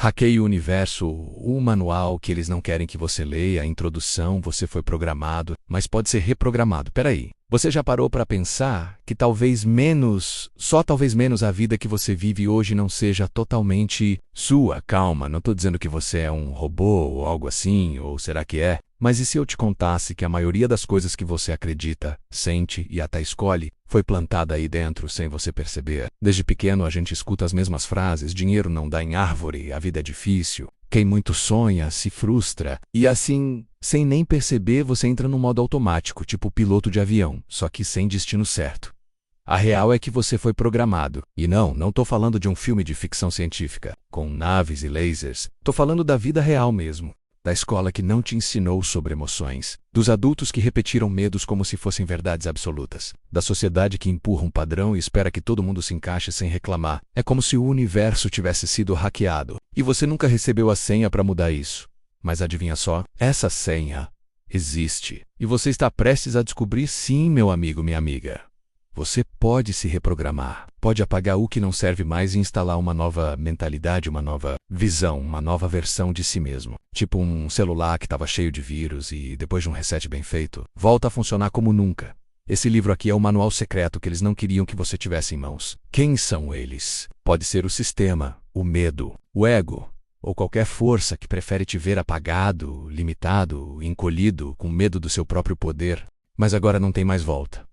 Hackeie o universo, o manual que eles não querem que você leia, a introdução, você foi programado, mas pode ser reprogramado. Peraí, você já parou para pensar que talvez menos, só talvez menos a vida que você vive hoje não seja totalmente sua? Calma, não estou dizendo que você é um robô ou algo assim, ou será que é? Mas e se eu te contasse que a maioria das coisas que você acredita, sente e até escolhe, foi plantada aí dentro sem você perceber? Desde pequeno a gente escuta as mesmas frases: dinheiro não dá em árvore, a vida é difícil, quem muito sonha se frustra. E assim, sem nem perceber, você entra no modo automático, tipo piloto de avião, só que sem destino certo. A real é que você foi programado. E não tô falando de um filme de ficção científica, com naves e lasers. Tô falando da vida real mesmo. Da escola que não te ensinou sobre emoções, dos adultos que repetiram medos como se fossem verdades absolutas, da sociedade que empurra um padrão e espera que todo mundo se encaixe sem reclamar. É como se o universo tivesse sido hackeado, e você nunca recebeu a senha para mudar isso. Mas adivinha só? Essa senha existe, e você está prestes a descobrir. Sim, meu amigo, minha amiga. Você pode se reprogramar, pode apagar o que não serve mais e instalar uma nova mentalidade, uma nova visão, uma nova versão de si mesmo. Tipo um celular que estava cheio de vírus e, depois de um reset bem feito, volta a funcionar como nunca. Esse livro aqui é o manual secreto que eles não queriam que você tivesse em mãos. Quem são eles? Pode ser o sistema, o medo, o ego, ou qualquer força que prefere te ver apagado, limitado, encolhido, com medo do seu próprio poder. Mas agora não tem mais volta.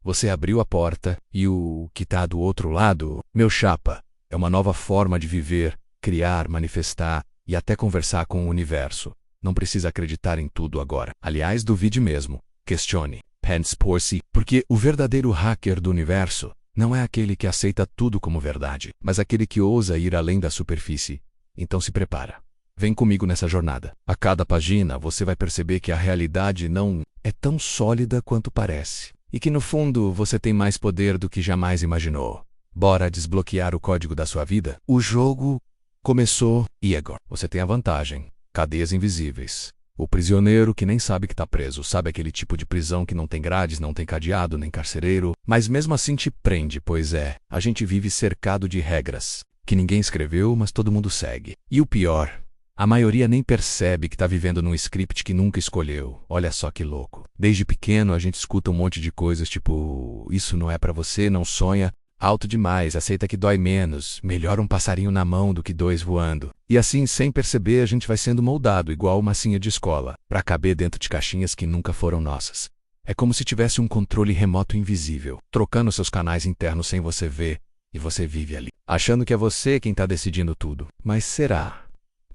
Você abriu a porta e o que está do outro lado, meu chapa, é uma nova forma de viver, criar, manifestar e até conversar com o universo. Não precisa acreditar em tudo agora. Aliás, duvide mesmo. Questione. Pense por si. Porque o verdadeiro hacker do universo não é aquele que aceita tudo como verdade, mas aquele que ousa ir além da superfície. Então se prepara. Vem comigo nessa jornada. A cada página você vai perceber que a realidade não é tão sólida quanto parece. E que no fundo você tem mais poder do que jamais imaginou. Bora desbloquear o código da sua vida? O jogo começou e agora você tem a vantagem. Cadeias invisíveis. O prisioneiro que nem sabe que está preso, sabe aquele tipo de prisão que não tem grades, não tem cadeado, nem carcereiro, mas mesmo assim te prende, pois é, a gente vive cercado de regras, que ninguém escreveu, mas todo mundo segue. E o pior, a maioria nem percebe que está vivendo num script que nunca escolheu. Olha só que louco. Desde pequeno a gente escuta um monte de coisas tipo: isso não é pra você, não sonha, alto demais, aceita que dói menos, melhor um passarinho na mão do que dois voando. E assim, sem perceber, a gente vai sendo moldado igual massinha de escola, pra caber dentro de caixinhas que nunca foram nossas. É como se tivesse um controle remoto invisível, trocando seus canais internos sem você ver, e você vive ali, achando que é você quem está decidindo tudo. Mas será?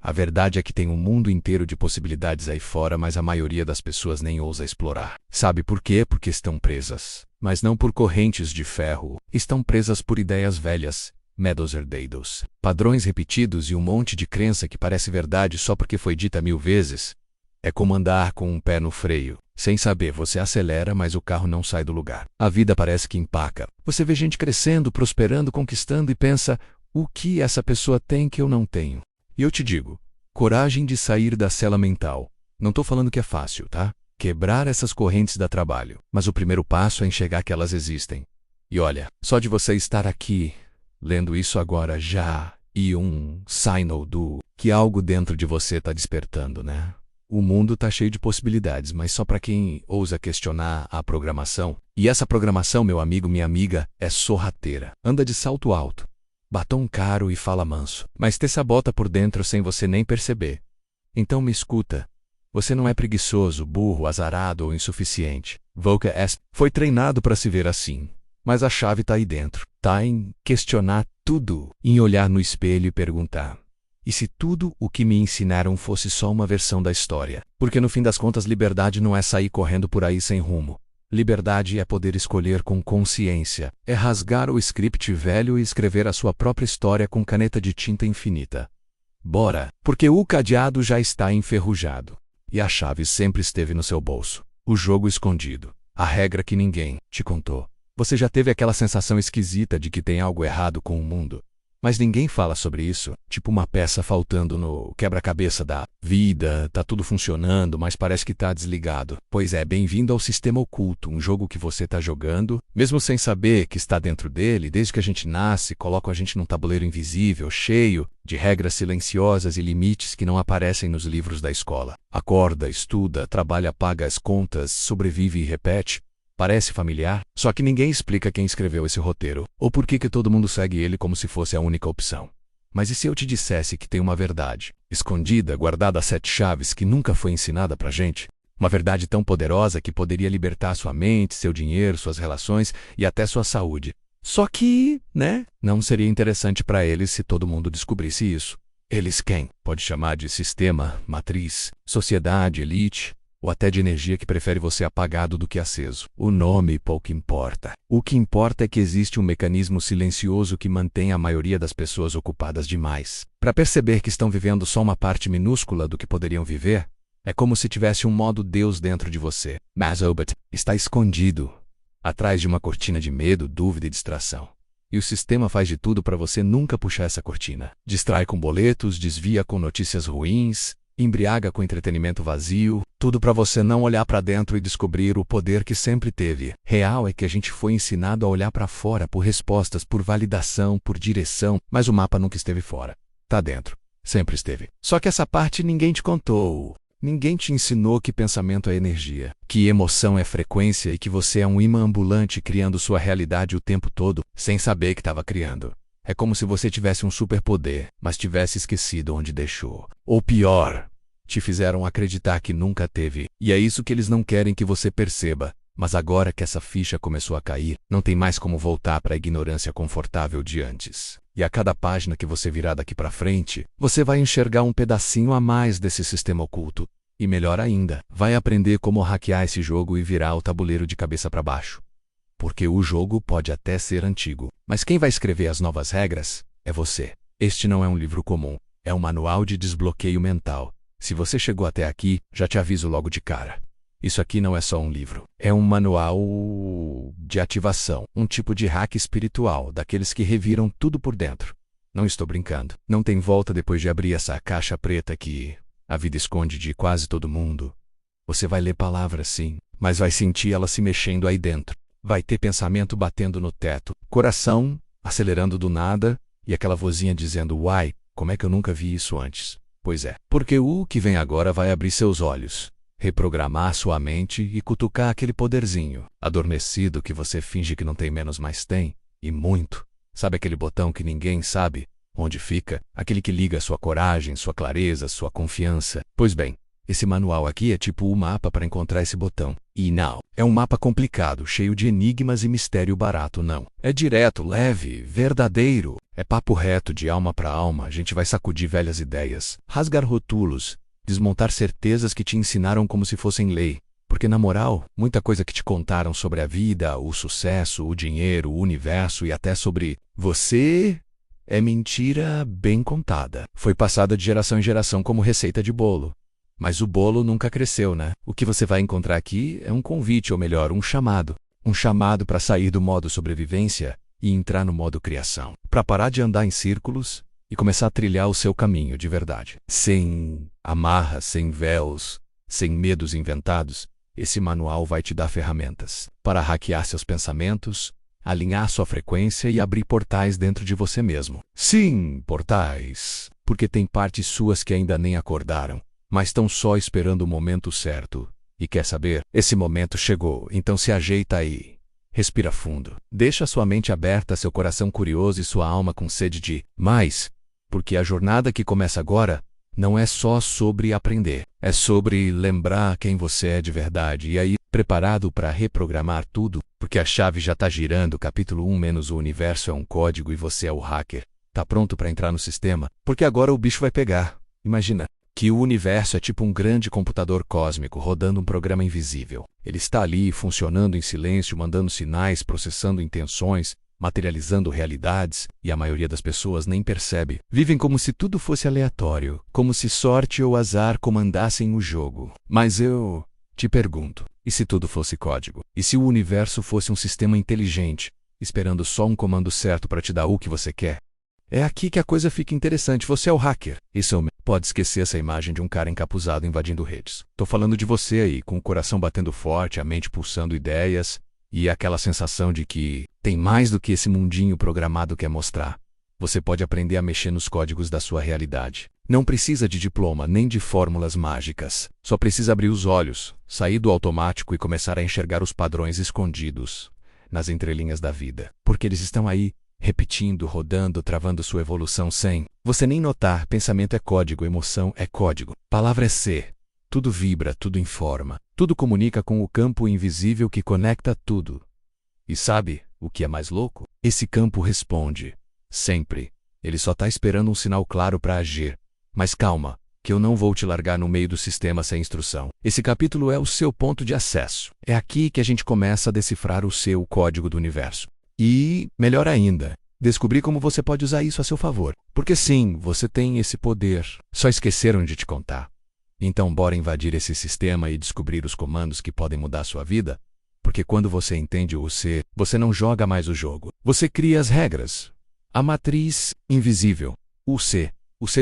A verdade é que tem um mundo inteiro de possibilidades aí fora, mas a maioria das pessoas nem ousa explorar. Sabe por quê? Porque estão presas. Mas não por correntes de ferro. Estão presas por ideias velhas, medos herdeiros, padrões repetidos e um monte de crença que parece verdade só porque foi dita 1000 vezes. É como andar com um pé no freio. Sem saber, você acelera, mas o carro não sai do lugar. A vida parece que empaca. Você vê gente crescendo, prosperando, conquistando e pensa: o que essa pessoa tem que eu não tenho? E eu te digo, coragem de sair da cela mental. Não estou falando que é fácil, tá? Quebrar essas correntes dá trabalho, mas o primeiro passo é enxergar que elas existem. E olha, só de você estar aqui, lendo isso agora já, e um sinal do que algo dentro de você está despertando, né? O mundo está cheio de possibilidades, mas só para quem ousa questionar a programação. E essa programação, meu amigo, minha amiga, é sorrateira. Anda de salto alto. Batom caro e fala manso, mas te sabota por dentro sem você nem perceber. Então me escuta. Você não é preguiçoso, burro, azarado ou insuficiente. Volker S. foi treinado para se ver assim. Mas a chave está aí dentro. Está em questionar tudo, em olhar no espelho e perguntar: e se tudo o que me ensinaram fosse só uma versão da história? Porque no fim das contas, liberdade não é sair correndo por aí sem rumo. Liberdade é poder escolher com consciência, é rasgar o script velho e escrever a sua própria história com caneta de tinta infinita. Bora, porque o cadeado já está enferrujado. E a chave sempre esteve no seu bolso. O jogo escondido. A regra que ninguém te contou. Você já teve aquela sensação esquisita de que tem algo errado com o mundo? Mas ninguém fala sobre isso, tipo uma peça faltando no quebra-cabeça da vida, tá tudo funcionando, mas parece que tá desligado. Pois é, bem-vindo ao sistema oculto, um jogo que você tá jogando, mesmo sem saber que está dentro dele, desde que a gente nasce, colocam a gente num tabuleiro invisível, cheio de regras silenciosas e limites que não aparecem nos livros da escola. Acorda, estuda, trabalha, paga as contas, sobrevive e repete. Parece familiar, só que ninguém explica quem escreveu esse roteiro, ou por que todo mundo segue ele como se fosse a única opção. Mas e se eu te dissesse que tem uma verdade, escondida, guardada a 7 chaves que nunca foi ensinada pra gente? Uma verdade tão poderosa que poderia libertar sua mente, seu dinheiro, suas relações e até sua saúde. Só que, né, não seria interessante pra eles se todo mundo descobrisse isso. Eles quem? Pode chamar de sistema, matriz, sociedade, elite, ou até de energia que prefere você apagado do que aceso. O nome pouco importa. O que importa é que existe um mecanismo silencioso que mantém a maioria das pessoas ocupadas demais. Para perceber que estão vivendo só uma parte minúscula do que poderiam viver, é como se tivesse um modo Deus dentro de você. Mas Obert está escondido, atrás de uma cortina de medo, dúvida e distração. E o sistema faz de tudo para você nunca puxar essa cortina. Distrai com boletos, desvia com notícias ruins, embriaga com entretenimento vazio, tudo para você não olhar para dentro e descobrir o poder que sempre teve. Real é que a gente foi ensinado a olhar para fora por respostas, por validação, por direção, mas o mapa nunca esteve fora. Tá dentro. Sempre esteve. Só que essa parte ninguém te contou. Ninguém te ensinou que pensamento é energia, que emoção é frequência e que você é um imã ambulante criando sua realidade o tempo todo, sem saber que estava criando. É como se você tivesse um superpoder, mas tivesse esquecido onde deixou. Ou pior, te fizeram acreditar que nunca teve. E é isso que eles não querem que você perceba. Mas agora que essa ficha começou a cair, não tem mais como voltar para a ignorância confortável de antes. E a cada página que você virar daqui para frente, você vai enxergar um pedacinho a mais desse sistema oculto. E melhor ainda, vai aprender como hackear esse jogo e virar o tabuleiro de cabeça para baixo. Porque o jogo pode até ser antigo, mas quem vai escrever as novas regras é você. Este não é um livro comum, é um manual de desbloqueio mental. Se você chegou até aqui, já te aviso logo de cara. Isso aqui não é só um livro, é um manual de ativação, um tipo de hack espiritual, daqueles que reviram tudo por dentro. Não estou brincando. Não tem volta depois de abrir essa caixa preta que a vida esconde de quase todo mundo. Você vai ler palavras sim, mas vai sentir elas se mexendo aí dentro. Vai ter pensamento batendo no teto, coração acelerando do nada e aquela vozinha dizendo: uai, como é que eu nunca vi isso antes? Pois é, porque o que vem agora vai abrir seus olhos, reprogramar sua mente e cutucar aquele poderzinho adormecido que você finge que não tem menos, mas tem, e muito. Sabe aquele botão que ninguém sabe onde fica? Aquele que liga sua coragem, sua clareza, sua confiança? Pois bem, esse manual aqui é tipo o mapa para encontrar esse botão. E não, é um mapa complicado, cheio de enigmas e mistério barato, não. É direto, leve, verdadeiro. É papo reto de alma para alma, a gente vai sacudir velhas ideias, rasgar rótulos, desmontar certezas que te ensinaram como se fossem lei. Porque na moral, muita coisa que te contaram sobre a vida, o sucesso, o dinheiro, o universo e até sobre você é mentira bem contada. Foi passada de geração em geração como receita de bolo. Mas o bolo nunca cresceu, né? O que você vai encontrar aqui é um convite, ou melhor, um chamado. Um chamado para sair do modo sobrevivência e entrar no modo criação. Para parar de andar em círculos e começar a trilhar o seu caminho de verdade. Sem amarras, sem véus, sem medos inventados, esse manual vai te dar ferramentas para hackear seus pensamentos, alinhar sua frequência e abrir portais dentro de você mesmo. Sim, portais. Porque tem partes suas que ainda nem acordaram, mas estão só esperando o momento certo. E quer saber? Esse momento chegou, então se ajeita aí. Respira fundo. Deixa sua mente aberta, seu coração curioso e sua alma com sede de mais. Porque a jornada que começa agora não é só sobre aprender. É sobre lembrar quem você é de verdade. E aí, preparado para reprogramar tudo? Porque a chave já está girando. Capítulo 1 menos o universo é um código e você é o hacker. Tá pronto para entrar no sistema? Porque agora o bicho vai pegar. Imagina que o universo é tipo um grande computador cósmico rodando um programa invisível. Ele está ali, funcionando em silêncio, mandando sinais, processando intenções, materializando realidades, e a maioria das pessoas nem percebe. Vivem como se tudo fosse aleatório, como se sorte ou azar comandassem o jogo. Mas eu te pergunto, e se tudo fosse código? E se o universo fosse um sistema inteligente, esperando só um comando certo para te dar o que você quer? É aqui que a coisa fica interessante. Você é o hacker. Isso é o... Pode esquecer essa imagem de um cara encapuzado invadindo redes. Tô falando de você aí, com o coração batendo forte, a mente pulsando ideias e aquela sensação de que tem mais do que esse mundinho programado quer mostrar. Você pode aprender a mexer nos códigos da sua realidade. Não precisa de diploma nem de fórmulas mágicas. Só precisa abrir os olhos, sair do automático e começar a enxergar os padrões escondidos nas entrelinhas da vida. Porque eles estão aí, repetindo, rodando, travando sua evolução sem você nem notar. Pensamento é código, emoção é código. Palavra é ser. Tudo vibra, tudo informa. Tudo comunica com o campo invisível que conecta tudo. E sabe o que é mais louco? Esse campo responde. Sempre. Ele só está esperando um sinal claro para agir. Mas calma, que eu não vou te largar no meio do sistema sem instrução. Esse capítulo é o seu ponto de acesso. É aqui que a gente começa a decifrar o seu código do universo. E, melhor ainda, descobrir como você pode usar isso a seu favor. Porque sim, você tem esse poder. Só esqueceram de te contar. Então bora invadir esse sistema e descobrir os comandos que podem mudar sua vida? Porque quando você entende o ser, você não joga mais o jogo. Você cria as regras. A matriz invisível. O ser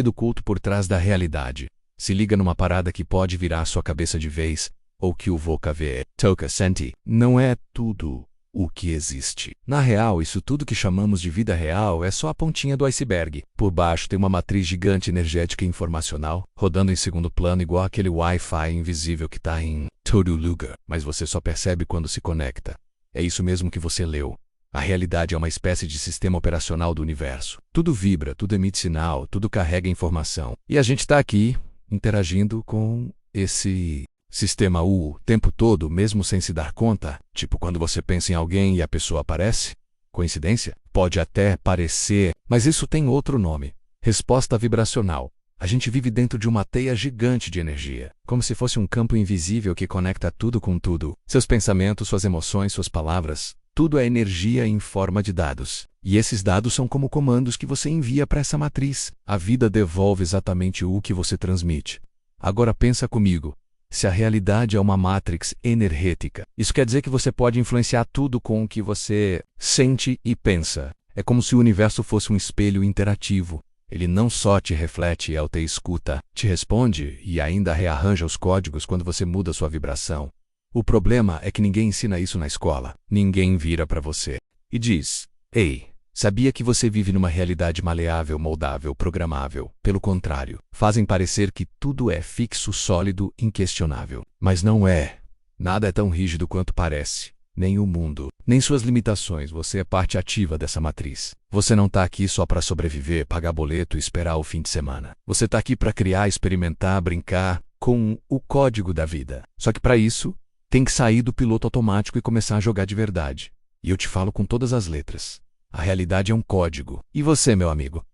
do culto por trás da realidade. Se liga numa parada que pode virar sua cabeça de vez, ou que o Voca vê. Toca senti. Não é tudo o que existe. Na real, isso tudo que chamamos de vida real é só a pontinha do iceberg. Por baixo tem uma matriz gigante energética e informacional, rodando em segundo plano igual aquele Wi-Fi invisível que está em todo lugar. Mas você só percebe quando se conecta. É isso mesmo que você leu. A realidade é uma espécie de sistema operacional do universo. Tudo vibra, tudo emite sinal, tudo carrega informação. E a gente está aqui, interagindo com esse sistema o tempo todo, mesmo sem se dar conta. Tipo quando você pensa em alguém e a pessoa aparece. Coincidência? Pode até parecer, mas isso tem outro nome. Resposta vibracional. A gente vive dentro de uma teia gigante de energia, como se fosse um campo invisível que conecta tudo com tudo. Seus pensamentos, suas emoções, suas palavras. Tudo é energia em forma de dados. E esses dados são como comandos que você envia para essa matriz. A vida devolve exatamente o que você transmite. Agora pensa comigo. Se a realidade é uma matrix energética, isso quer dizer que você pode influenciar tudo com o que você sente e pensa. É como se o universo fosse um espelho interativo. Ele não só te reflete ao te escuta, te responde e ainda rearranja os códigos quando você muda sua vibração. O problema é que ninguém ensina isso na escola. Ninguém vira para você e diz: ei, sabia que você vive numa realidade maleável, moldável, programável? Pelo contrário, fazem parecer que tudo é fixo, sólido, inquestionável. Mas não é. Nada é tão rígido quanto parece. Nem o mundo, nem suas limitações. Você é parte ativa dessa matriz. Você não está aqui só para sobreviver, pagar boleto e esperar o fim de semana. Você está aqui para criar, experimentar, brincar com o código da vida. Só que para isso, tem que sair do piloto automático e começar a jogar de verdade. E eu te falo com todas as letras. A realidade é um código. E você, meu amigo?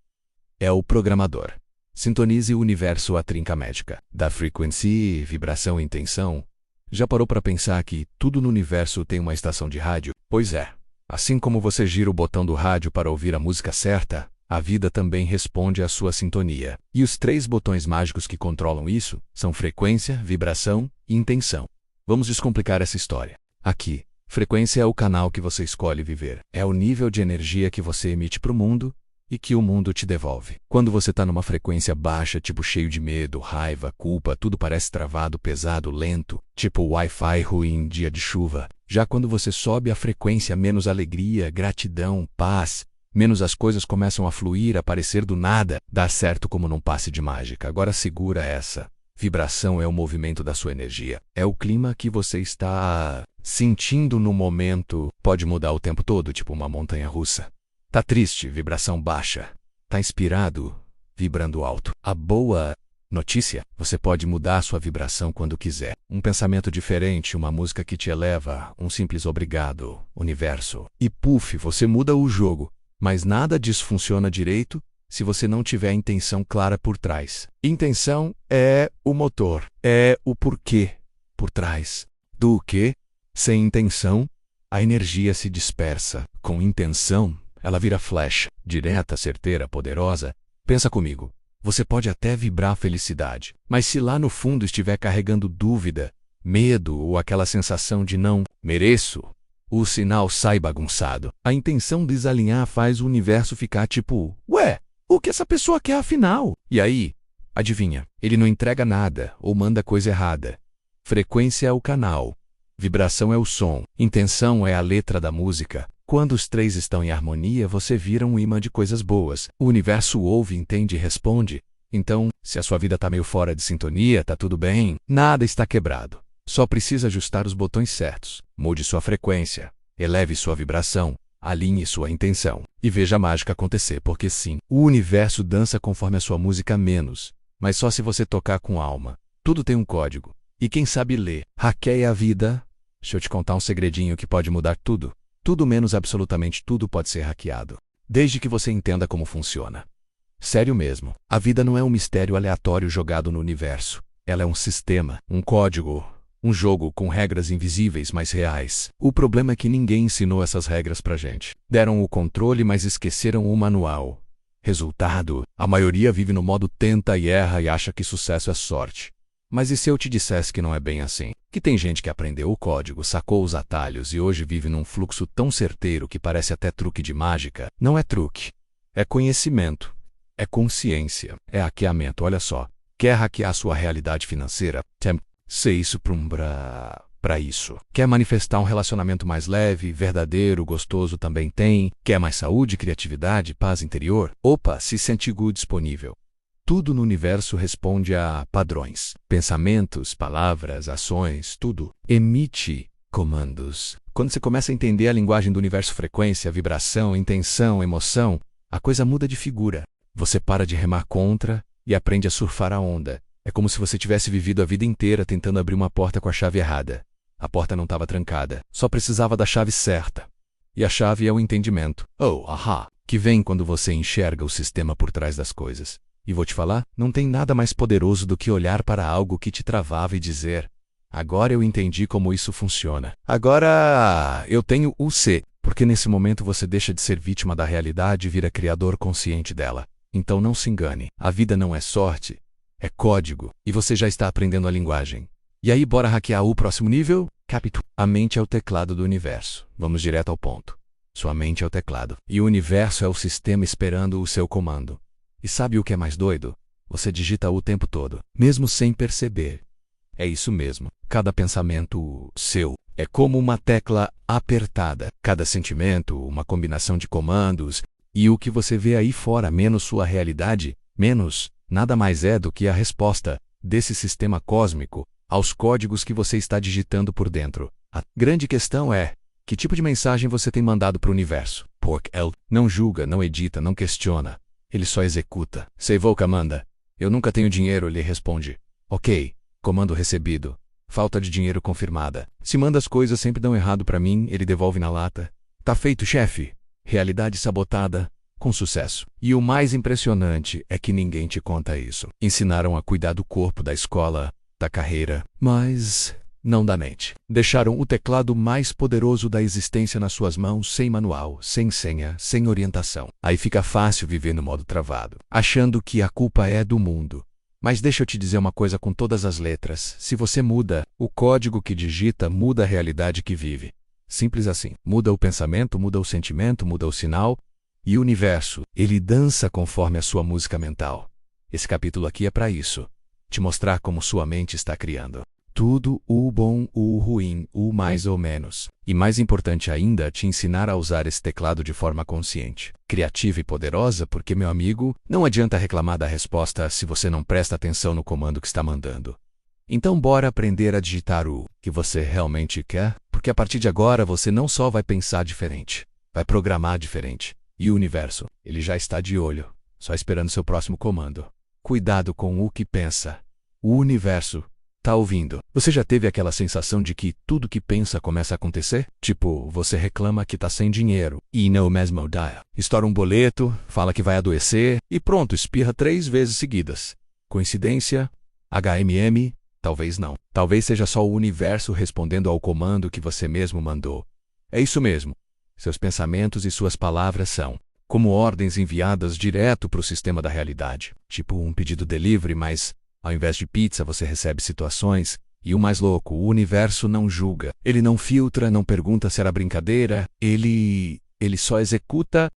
É o programador. Sintonize o universo à trinca médica. Da frequency, vibração e intenção. Já parou para pensar que tudo no universo tem uma estação de rádio? Pois é. Assim como você gira o botão do rádio para ouvir a música certa, a vida também responde à sua sintonia. E os 3 botões mágicos que controlam isso são frequência, vibração e intenção. Vamos descomplicar essa história. Aqui, frequência é o canal que você escolhe viver. É o nível de energia que você emite para o mundo e que o mundo te devolve. Quando você está numa frequência baixa, tipo cheio de medo, raiva, culpa, tudo parece travado, pesado, lento, tipo Wi-Fi ruim em dia de chuva. Já quando você sobe a frequência, menos alegria, gratidão, paz, menos as coisas começam a fluir, aparecer do nada, dá certo como num passe de mágica. Agora segura essa. Vibração é o movimento da sua energia. É o clima que você está sentindo no momento. Pode mudar o tempo todo, tipo uma montanha russa. Tá triste, vibração baixa. Tá inspirado, vibrando alto. A boa notícia, você pode mudar a sua vibração quando quiser. Um pensamento diferente, uma música que te eleva, um simples obrigado, universo. E puf, você muda o jogo. Mas nada disso funciona direito se você não tiver a intenção clara por trás. Intenção é o motor, é o porquê por trás do quê. Sem intenção, a energia se dispersa. Com intenção, ela vira flecha, direta, certeira, poderosa. Pensa comigo, você pode até vibrar felicidade, mas se lá no fundo estiver carregando dúvida, medo ou aquela sensação de não mereço, o sinal sai bagunçado. A intenção desalinhar faz o universo ficar tipo, ué, O que essa pessoa quer afinal? E aí, adivinha, ele não entrega nada ou manda coisa errada. Frequência é o canal. Vibração é o som. Intenção é a letra da música. Quando os três estão em harmonia, você vira um imã de coisas boas. O universo ouve, entende e responde. Então, se a sua vida está meio fora de sintonia, tá tudo bem. Nada está quebrado. Só precisa ajustar os botões certos. Mude sua frequência. Eleve sua vibração. Alinhe sua intenção. E veja a mágica acontecer, porque sim, o universo dança conforme a sua música menos. Mas só se você tocar com alma. Tudo tem um código. E quem sabe ler, hackeia a vida. Deixa eu te contar um segredinho que pode mudar tudo. Tudo menos absolutamente tudo pode ser hackeado. Desde que você entenda como funciona. Sério mesmo, a vida não é um mistério aleatório jogado no universo. Ela é um sistema, um código, um jogo com regras invisíveis, mas reais. O problema é que ninguém ensinou essas regras pra gente. Deram o controle, mas esqueceram o manual. Resultado, a maioria vive no modo tenta e erra e acha que sucesso é sorte. Mas e se eu te dissesse que não é bem assim? Que tem gente que aprendeu o código, sacou os atalhos e hoje vive num fluxo tão certeiro que parece até truque de mágica? Não é truque. É conhecimento. É consciência. É hackeamento. Olha só. Quer hackear sua realidade financeira? Tem ser isso pra isso. Quer manifestar um relacionamento mais leve, verdadeiro, gostoso também tem. Quer mais saúde, criatividade, paz interior? Opa, se sente good disponível. Tudo no universo responde a padrões. Pensamentos, palavras, ações, tudo. Emite comandos. Quando você começa a entender a linguagem do universo, frequência, vibração, intenção, emoção, a coisa muda de figura. Você para de remar contra e aprende a surfar a onda. É como se você tivesse vivido a vida inteira tentando abrir uma porta com a chave errada. A porta não estava trancada, só precisava da chave certa. E a chave é o entendimento. Que vem quando você enxerga o sistema por trás das coisas. E vou te falar, não tem nada mais poderoso do que olhar para algo que te travava e dizer: agora eu entendi como isso funciona. Agora eu tenho o C. Porque nesse momento você deixa de ser vítima da realidade e vira criador consciente dela. Então não se engane, a vida não é sorte, é código, e você já está aprendendo a linguagem. E aí, bora hackear o próximo nível? Capítulo. A mente é o teclado do universo. Vamos direto ao ponto. Sua mente é o teclado, e o universo é o sistema esperando o seu comando. E sabe o que é mais doido? Você digita o tempo todo, mesmo sem perceber. É isso mesmo, cada pensamento seu é como uma tecla apertada. Cada sentimento, uma combinação de comandos, e o que você vê aí fora menos sua realidade, menos, nada mais é do que a resposta desse sistema cósmico aos códigos que você está digitando por dentro. A grande questão é, que tipo de mensagem você tem mandado para o universo? Porque ele não julga, não edita, não questiona. Ele só executa. Seivou, Kamanda. Eu nunca tenho dinheiro, ele responde. Ok. Comando recebido. Falta de dinheiro confirmada. Se manda as coisas sempre dão errado pra mim, ele devolve na lata. Tá feito, chefe. Realidade sabotada, com sucesso. E o mais impressionante é que ninguém te conta isso. Ensinaram a cuidar do corpo, da escola, da carreira, mas não da mente. Deixaram o teclado mais poderoso da existência nas suas mãos, sem manual, sem senha, sem orientação. Aí fica fácil viver no modo travado, achando que a culpa é do mundo. Mas deixa eu te dizer uma coisa com todas as letras. Se você muda, o código que digita muda a realidade que vive. Simples assim. Muda o pensamento, muda o sentimento, muda o sinal. E o universo, ele dança conforme a sua música mental. Esse capítulo aqui é para isso. Te mostrar como sua mente está criando. Tudo, o bom, o ruim, o mais ou menos. E mais importante ainda, te ensinar a usar esse teclado de forma consciente, criativa e poderosa, porque, meu amigo, não adianta reclamar da resposta se você não presta atenção no comando que está mandando. Então bora aprender a digitar o que você realmente quer, porque a partir de agora você não só vai pensar diferente, vai programar diferente. E o universo, ele já está de olho, só esperando seu próximo comando. Cuidado com o que pensa. O universo tá ouvindo. Você já teve aquela sensação de que tudo que pensa começa a acontecer? Tipo, você reclama que tá sem dinheiro e no mesmo dia estoura um boleto, fala que vai adoecer e pronto, espirra 3 vezes seguidas. Coincidência? HMM? Talvez não. Talvez seja só o universo respondendo ao comando que você mesmo mandou. É isso mesmo. Seus pensamentos e suas palavras são como ordens enviadas direto para o sistema da realidade. Tipo um pedido delivery, mas ao invés de pizza, você recebe situações. E o mais louco, o universo não julga. Ele não filtra, não pergunta se era brincadeira. Ele só executa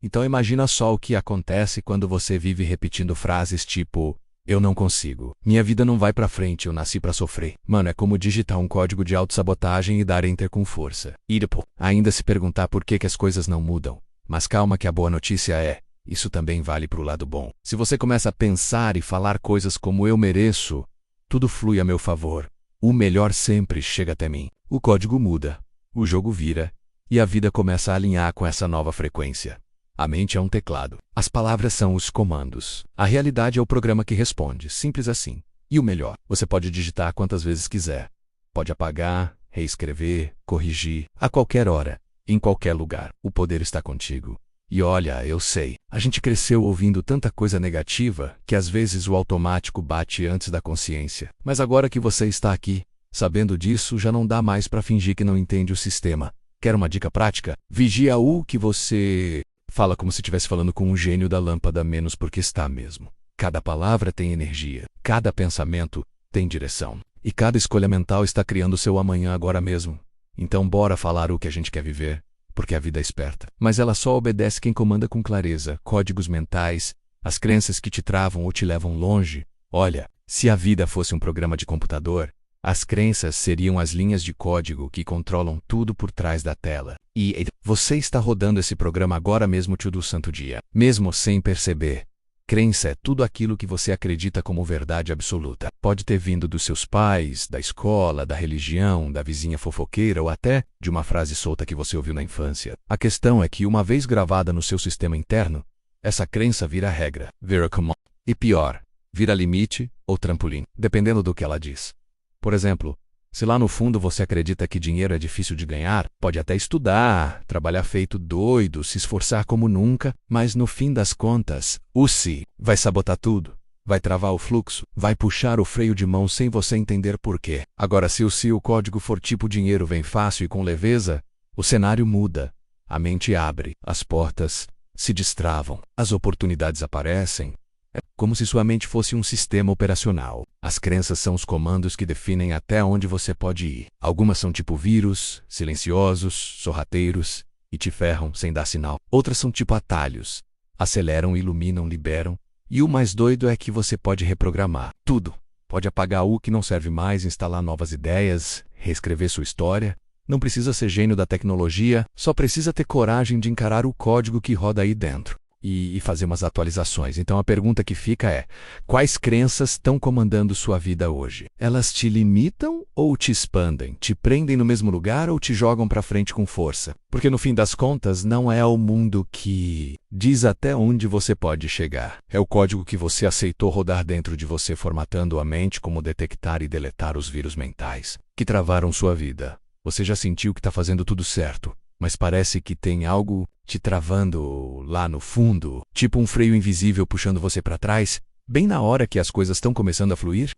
Então imagina só o que acontece quando você vive repetindo frases tipo: eu não consigo, minha vida não vai pra frente, eu nasci pra sofrer. Mano, é como digitar um código de autossabotagem e dar enter com força. E depois, ainda se perguntar por que as coisas não mudam. Mas calma que a boa notícia é, isso também vale pro lado bom. Se você começa a pensar e falar coisas como eu mereço, tudo flui a meu favor. O melhor sempre chega até mim. O código muda, o jogo vira, e a vida começa a alinhar com essa nova frequência. A mente é um teclado. As palavras são os comandos. A realidade é o programa que responde. Simples assim. E o melhor, você pode digitar quantas vezes quiser. Pode apagar, reescrever, corrigir, a qualquer hora, em qualquer lugar. O poder está contigo. E olha, eu sei, a gente cresceu ouvindo tanta coisa negativa que às vezes o automático bate antes da consciência. Mas agora que você está aqui, sabendo disso, já não dá mais para fingir que não entende o sistema. Quer uma dica prática? Vigia o que você fala como se estivesse falando com um gênio da lâmpada, menos porque está mesmo. Cada palavra tem energia, cada pensamento tem direção. E cada escolha mental está criando seu amanhã agora mesmo. Então bora falar o que a gente quer viver, porque a vida é esperta. Mas ela só obedece quem comanda com clareza, códigos mentais, as crenças que te travam ou te levam longe. Olha, se a vida fosse um programa de computador, as crenças seriam as linhas de código que controlam tudo por trás da tela. E você está rodando esse programa agora mesmo todo santo dia, mesmo sem perceber. Crença é tudo aquilo que você acredita como verdade absoluta. Pode ter vindo dos seus pais, da escola, da religião, da vizinha fofoqueira ou até de uma frase solta que você ouviu na infância. A questão é que, uma vez gravada no seu sistema interno, essa crença vira regra, vira comum. E pior, vira limite ou trampolim, dependendo do que ela diz. Por exemplo, se lá no fundo você acredita que dinheiro é difícil de ganhar, pode até estudar, trabalhar feito doido, se esforçar como nunca, mas no fim das contas, o se vai sabotar tudo, vai travar o fluxo, vai puxar o freio de mão sem você entender por quê. Agora, se o código for tipo dinheiro vem fácil e com leveza, o cenário muda, a mente abre, as portas se destravam, as oportunidades aparecem. É como se sua mente fosse um sistema operacional. As crenças são os comandos que definem até onde você pode ir. Algumas são tipo vírus, silenciosos, sorrateiros, e te ferram sem dar sinal. Outras são tipo atalhos, aceleram, iluminam, liberam. E o mais doido é que você pode reprogramar tudo. Pode apagar o que não serve mais, instalar novas ideias, reescrever sua história. Não precisa ser gênio da tecnologia, só precisa ter coragem de encarar o código que roda aí dentro. E fazer umas atualizações. Então a pergunta que fica é: quais crenças estão comandando sua vida hoje? Elas te limitam ou te expandem? Te prendem no mesmo lugar ou te jogam para frente com força? Porque no fim das contas não é o mundo que diz até onde você pode chegar. É o código que você aceitou rodar dentro de você, formatando a mente como detectar e deletar os vírus mentais que travaram sua vida. Você já sentiu que está fazendo tudo certo, mas parece que tem algo te travando lá no fundo, tipo um freio invisível puxando você para trás, bem na hora que as coisas estão começando a fluir?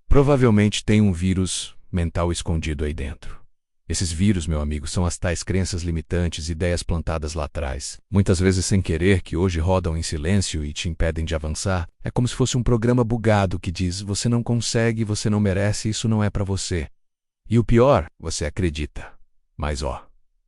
Provavelmente tem um vírus mental escondido aí dentro. Esses vírus, meu amigo, são as tais crenças limitantes, ideias plantadas lá atrás, muitas vezes sem querer, que hoje rodam em silêncio e te impedem de avançar. É como se fosse um programa bugado que diz: você não consegue, você não merece, isso não é para você. E o pior, você acredita. Mas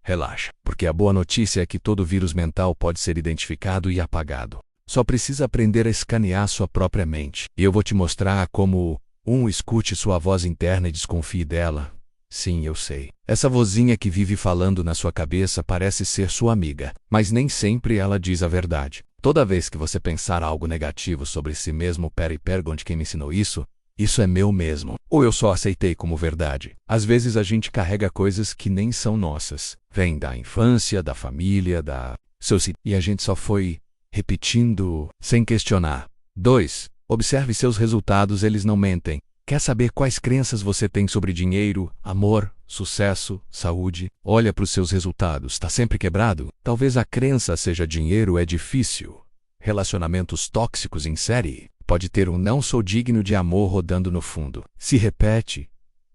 relaxa, porque a boa notícia é que todo vírus mental pode ser identificado e apagado. Só precisa aprender a escanear sua própria mente. E eu vou te mostrar como escute sua voz interna e desconfie dela. Sim, eu sei. Essa vozinha que vive falando na sua cabeça parece ser sua amiga, mas nem sempre ela diz a verdade. Toda vez que você pensar algo negativo sobre si mesmo, pergunte quem me ensinou isso. Isso é meu mesmo. Ou eu só aceitei como verdade. Às vezes a gente carrega coisas que nem são nossas. Vem da infância, da família, e a gente só foi repetindo sem questionar. 2. Observe seus resultados, eles não mentem. Quer saber quais crenças você tem sobre dinheiro, amor, sucesso, saúde? Olha para os seus resultados. Está sempre quebrado? Talvez a crença seja dinheiro é difícil. Relacionamentos tóxicos em série. Pode ter um não sou digno de amor rodando no fundo. Se repete,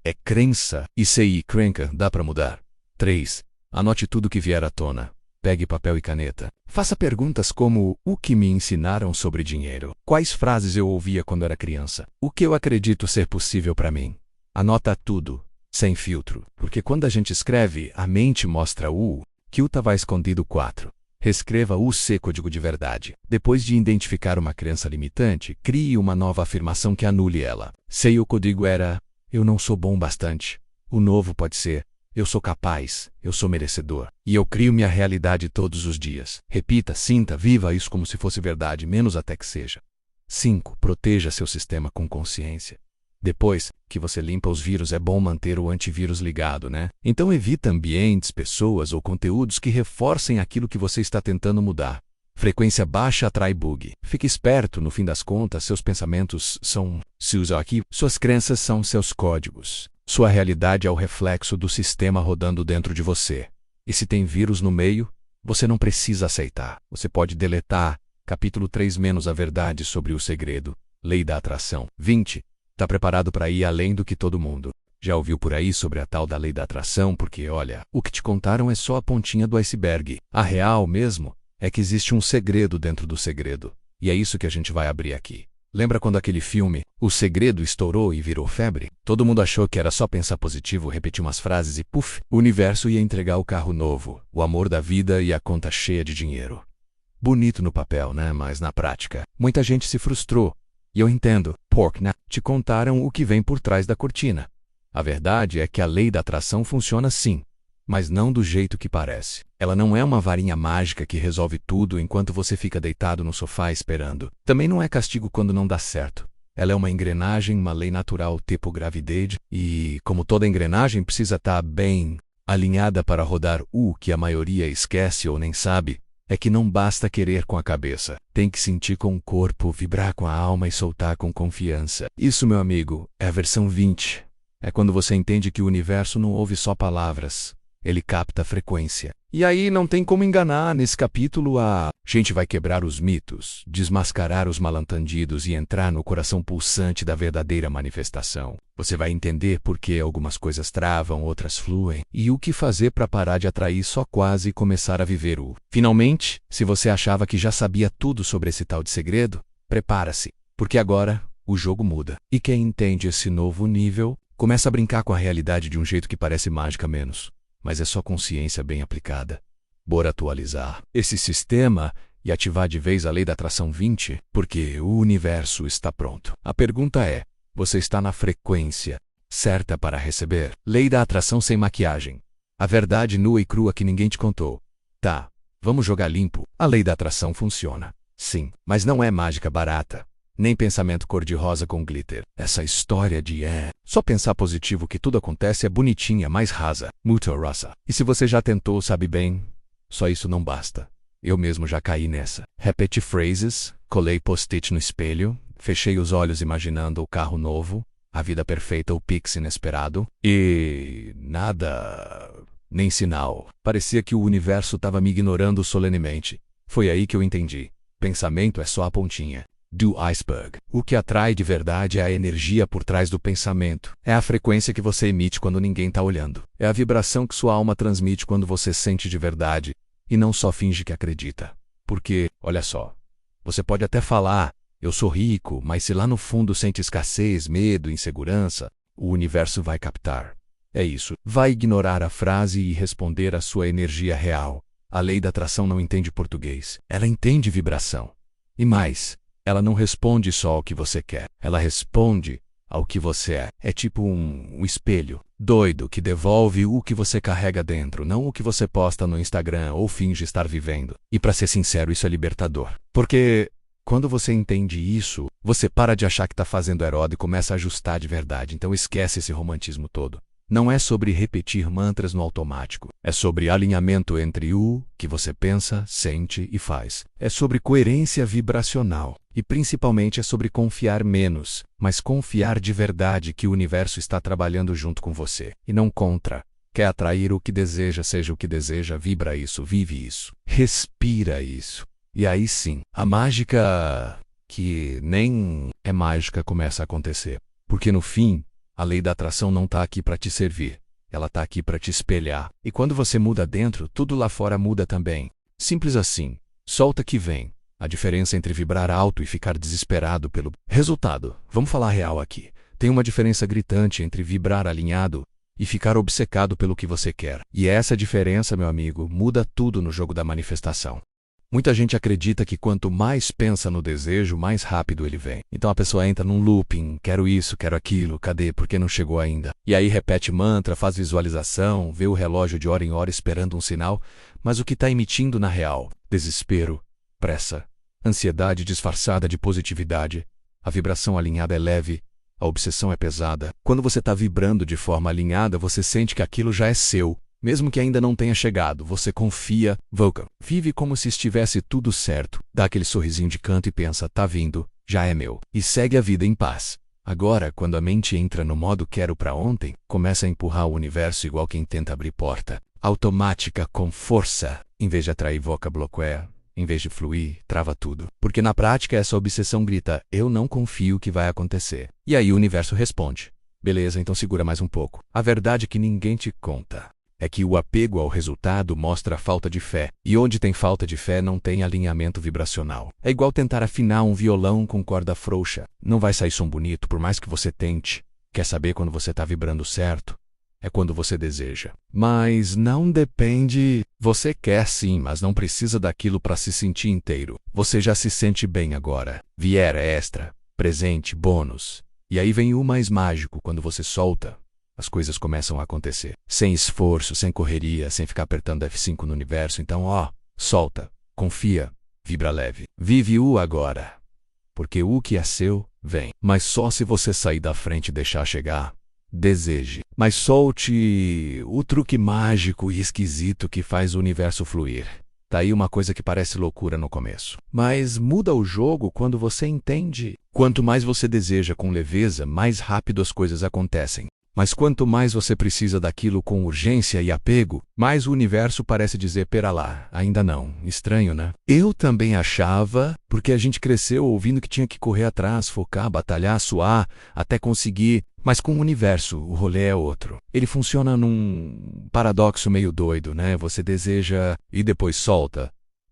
é crença. E CI crenca, dá para mudar. 3. Anote tudo que vier à tona. Pegue papel e caneta. Faça perguntas como: o que me ensinaram sobre dinheiro? Quais frases eu ouvia quando era criança? O que eu acredito ser possível para mim? Anota tudo, sem filtro. Porque quando a gente escreve, a mente mostra que o estava escondido. 4. Reescreva o seu código de verdade. Depois de identificar uma crença limitante, crie uma nova afirmação que anule ela. Se o código era: eu não sou bom bastante. O novo pode ser: eu sou capaz, eu sou merecedor. E eu crio minha realidade todos os dias. Repita, sinta, viva isso como se fosse verdade, menos até que seja. 5. Proteja seu sistema com consciência. Depois que você limpa os vírus, é bom manter o antivírus ligado, né? Então evita ambientes, pessoas ou conteúdos que reforcem aquilo que você está tentando mudar. Frequência baixa atrai bug. Fique esperto, no fim das contas, seus pensamentos são seus aqui, suas crenças são seus códigos. Sua realidade é o reflexo do sistema rodando dentro de você. E se tem vírus no meio, você não precisa aceitar. Você pode deletar. Capítulo 3 menos a verdade sobre o segredo. Lei da atração. 20. Tá preparado para ir além do que todo mundo? Já ouviu por aí sobre a tal da lei da atração? Porque, olha, o que te contaram é só a pontinha do iceberg. A real mesmo é que existe um segredo dentro do segredo. E é isso que a gente vai abrir aqui. Lembra quando aquele filme, O Segredo, estourou e virou febre? Todo mundo achou que era só pensar positivo, repetir umas frases e puf, o universo ia entregar o carro novo, o amor da vida e a conta cheia de dinheiro. Bonito no papel, né? Mas na prática, muita gente se frustrou. E eu entendo, né? Te contaram o que vem por trás da cortina. A verdade é que a lei da atração funciona sim, mas não do jeito que parece. Ela não é uma varinha mágica que resolve tudo enquanto você fica deitado no sofá esperando. Também não é castigo quando não dá certo. Ela é uma engrenagem, uma lei natural tipo gravidade, e, como toda engrenagem, precisa estar bem alinhada para rodar. O que a maioria esquece ou nem sabe é que não basta querer com a cabeça. Tem que sentir com o corpo, vibrar com a alma e soltar com confiança. Isso, meu amigo, é a versão 20. É quando você entende que o universo não ouve só palavras. Ele capta a frequência. E aí não tem como enganar. Nesse capítulo a gente vai quebrar os mitos, desmascarar os mal-entendidos e entrar no coração pulsante da verdadeira manifestação. Você vai entender por que algumas coisas travam, outras fluem, e o que fazer para parar de atrair só quase e começar a viver o. Finalmente, se você achava que já sabia tudo sobre esse tal de segredo, prepara-se, porque agora o jogo muda. E quem entende esse novo nível começa a brincar com a realidade de um jeito que parece mágica menos. Mas é só consciência bem aplicada. Bora atualizar esse sistema e ativar de vez a lei da atração 20, porque o universo está pronto. A pergunta é: você está na frequência certa para receber? Lei da atração sem maquiagem. A verdade nua e crua que ninguém te contou. Tá, vamos jogar limpo. A lei da atração funciona. Sim, mas não é mágica barata. Nem pensamento cor-de-rosa com glitter. Essa história de só pensar positivo que tudo acontece é bonitinha, mais rasa. Muito rasa. E se você já tentou, sabe bem, só isso não basta. Eu mesmo já caí nessa. Repeti phrases, colei post-it no espelho, fechei os olhos imaginando o carro novo, a vida perfeita, o pix inesperado, e nada, nem sinal. Parecia que o universo estava me ignorando solenemente. Foi aí que eu entendi. Pensamento é só a pontinha do iceberg. O que atrai de verdade é a energia por trás do pensamento. É a frequência que você emite quando ninguém está olhando. É a vibração que sua alma transmite quando você sente de verdade e não só finge que acredita. Porque, olha só, você pode até falar, eu sou rico, mas se lá no fundo sente escassez, medo, insegurança, o universo vai captar. É isso. Vai ignorar a frase e responder à sua energia real. A lei da atração não entende português. Ela entende vibração. E mais, ela não responde só ao que você quer. Ela responde ao que você é. É tipo um espelho doido que devolve o que você carrega dentro, não o que você posta no Instagram ou finge estar vivendo. E para ser sincero, isso é libertador. Porque quando você entende isso, você para de achar que está fazendo herói e começa a ajustar de verdade. Então esquece esse romantismo todo. Não é sobre repetir mantras no automático. É sobre alinhamento entre o que você pensa, sente e faz. É sobre coerência vibracional. E principalmente é sobre confiar menos, mas confiar de verdade que o universo está trabalhando junto com você, e não contra. Quer atrair o que deseja, seja o que deseja, vibra isso, vive isso, respira isso. E aí sim, a mágica, que nem é mágica, começa a acontecer. Porque no fim, a lei da atração não está aqui para te servir. Ela está aqui para te espelhar. E quando você muda dentro, tudo lá fora muda também. Simples assim. Solta que vem. A diferença entre vibrar alto e ficar desesperado pelo resultado. Vamos falar real aqui. Tem uma diferença gritante entre vibrar alinhado e ficar obcecado pelo que você quer. E essa diferença, meu amigo, muda tudo no jogo da manifestação. Muita gente acredita que quanto mais pensa no desejo, mais rápido ele vem. Então a pessoa entra num looping, quero isso, quero aquilo, cadê, por que não chegou ainda? E aí repete mantra, faz visualização, vê o relógio de hora em hora esperando um sinal, mas o que está emitindo na real? Desespero, pressa, ansiedade disfarçada de positividade. A vibração alinhada é leve, a obsessão é pesada. Quando você está vibrando de forma alinhada, você sente que aquilo já é seu. Mesmo que ainda não tenha chegado, você confia, voca, vive como se estivesse tudo certo, dá aquele sorrisinho de canto e pensa, tá vindo, já é meu, e segue a vida em paz. Agora, quando a mente entra no modo quero pra ontem, começa a empurrar o universo igual quem tenta abrir porta. Automática, com força, em vez de atrair voca bloqueia, em vez de fluir, trava tudo. Porque na prática essa obsessão grita, eu não confio que vai acontecer. E aí o universo responde, beleza, então segura mais um pouco. A verdade é que ninguém te conta é que o apego ao resultado mostra a falta de fé, e onde tem falta de fé não tem alinhamento vibracional. É igual tentar afinar um violão com corda frouxa. Não vai sair som bonito por mais que você tente. Quer saber quando você está vibrando certo? É quando você deseja. Mas não depende. Você quer sim, mas não precisa daquilo para se sentir inteiro. Você já se sente bem agora. Vier extra, presente, bônus. E aí vem o mais mágico, quando você solta. As coisas começam a acontecer. Sem esforço, sem correria, sem ficar apertando F5 no universo. Então, solta, confia, vibra leve. Vive o agora. Porque o que é seu, vem. Mas só se você sair da frente e deixar chegar. Deseje. Mas solte o truque mágico e esquisito que faz o universo fluir. Tá aí uma coisa que parece loucura no começo. Mas muda o jogo quando você entende. Quanto mais você deseja com leveza, mais rápido as coisas acontecem. Mas quanto mais você precisa daquilo com urgência e apego, mais o universo parece dizer, pera lá, ainda não. Estranho, né? Eu também achava, porque a gente cresceu ouvindo que tinha que correr atrás, focar, batalhar, suar, até conseguir. Mas com o universo, o rolê é outro. Ele funciona num paradoxo meio doido, né? Você deseja e depois solta.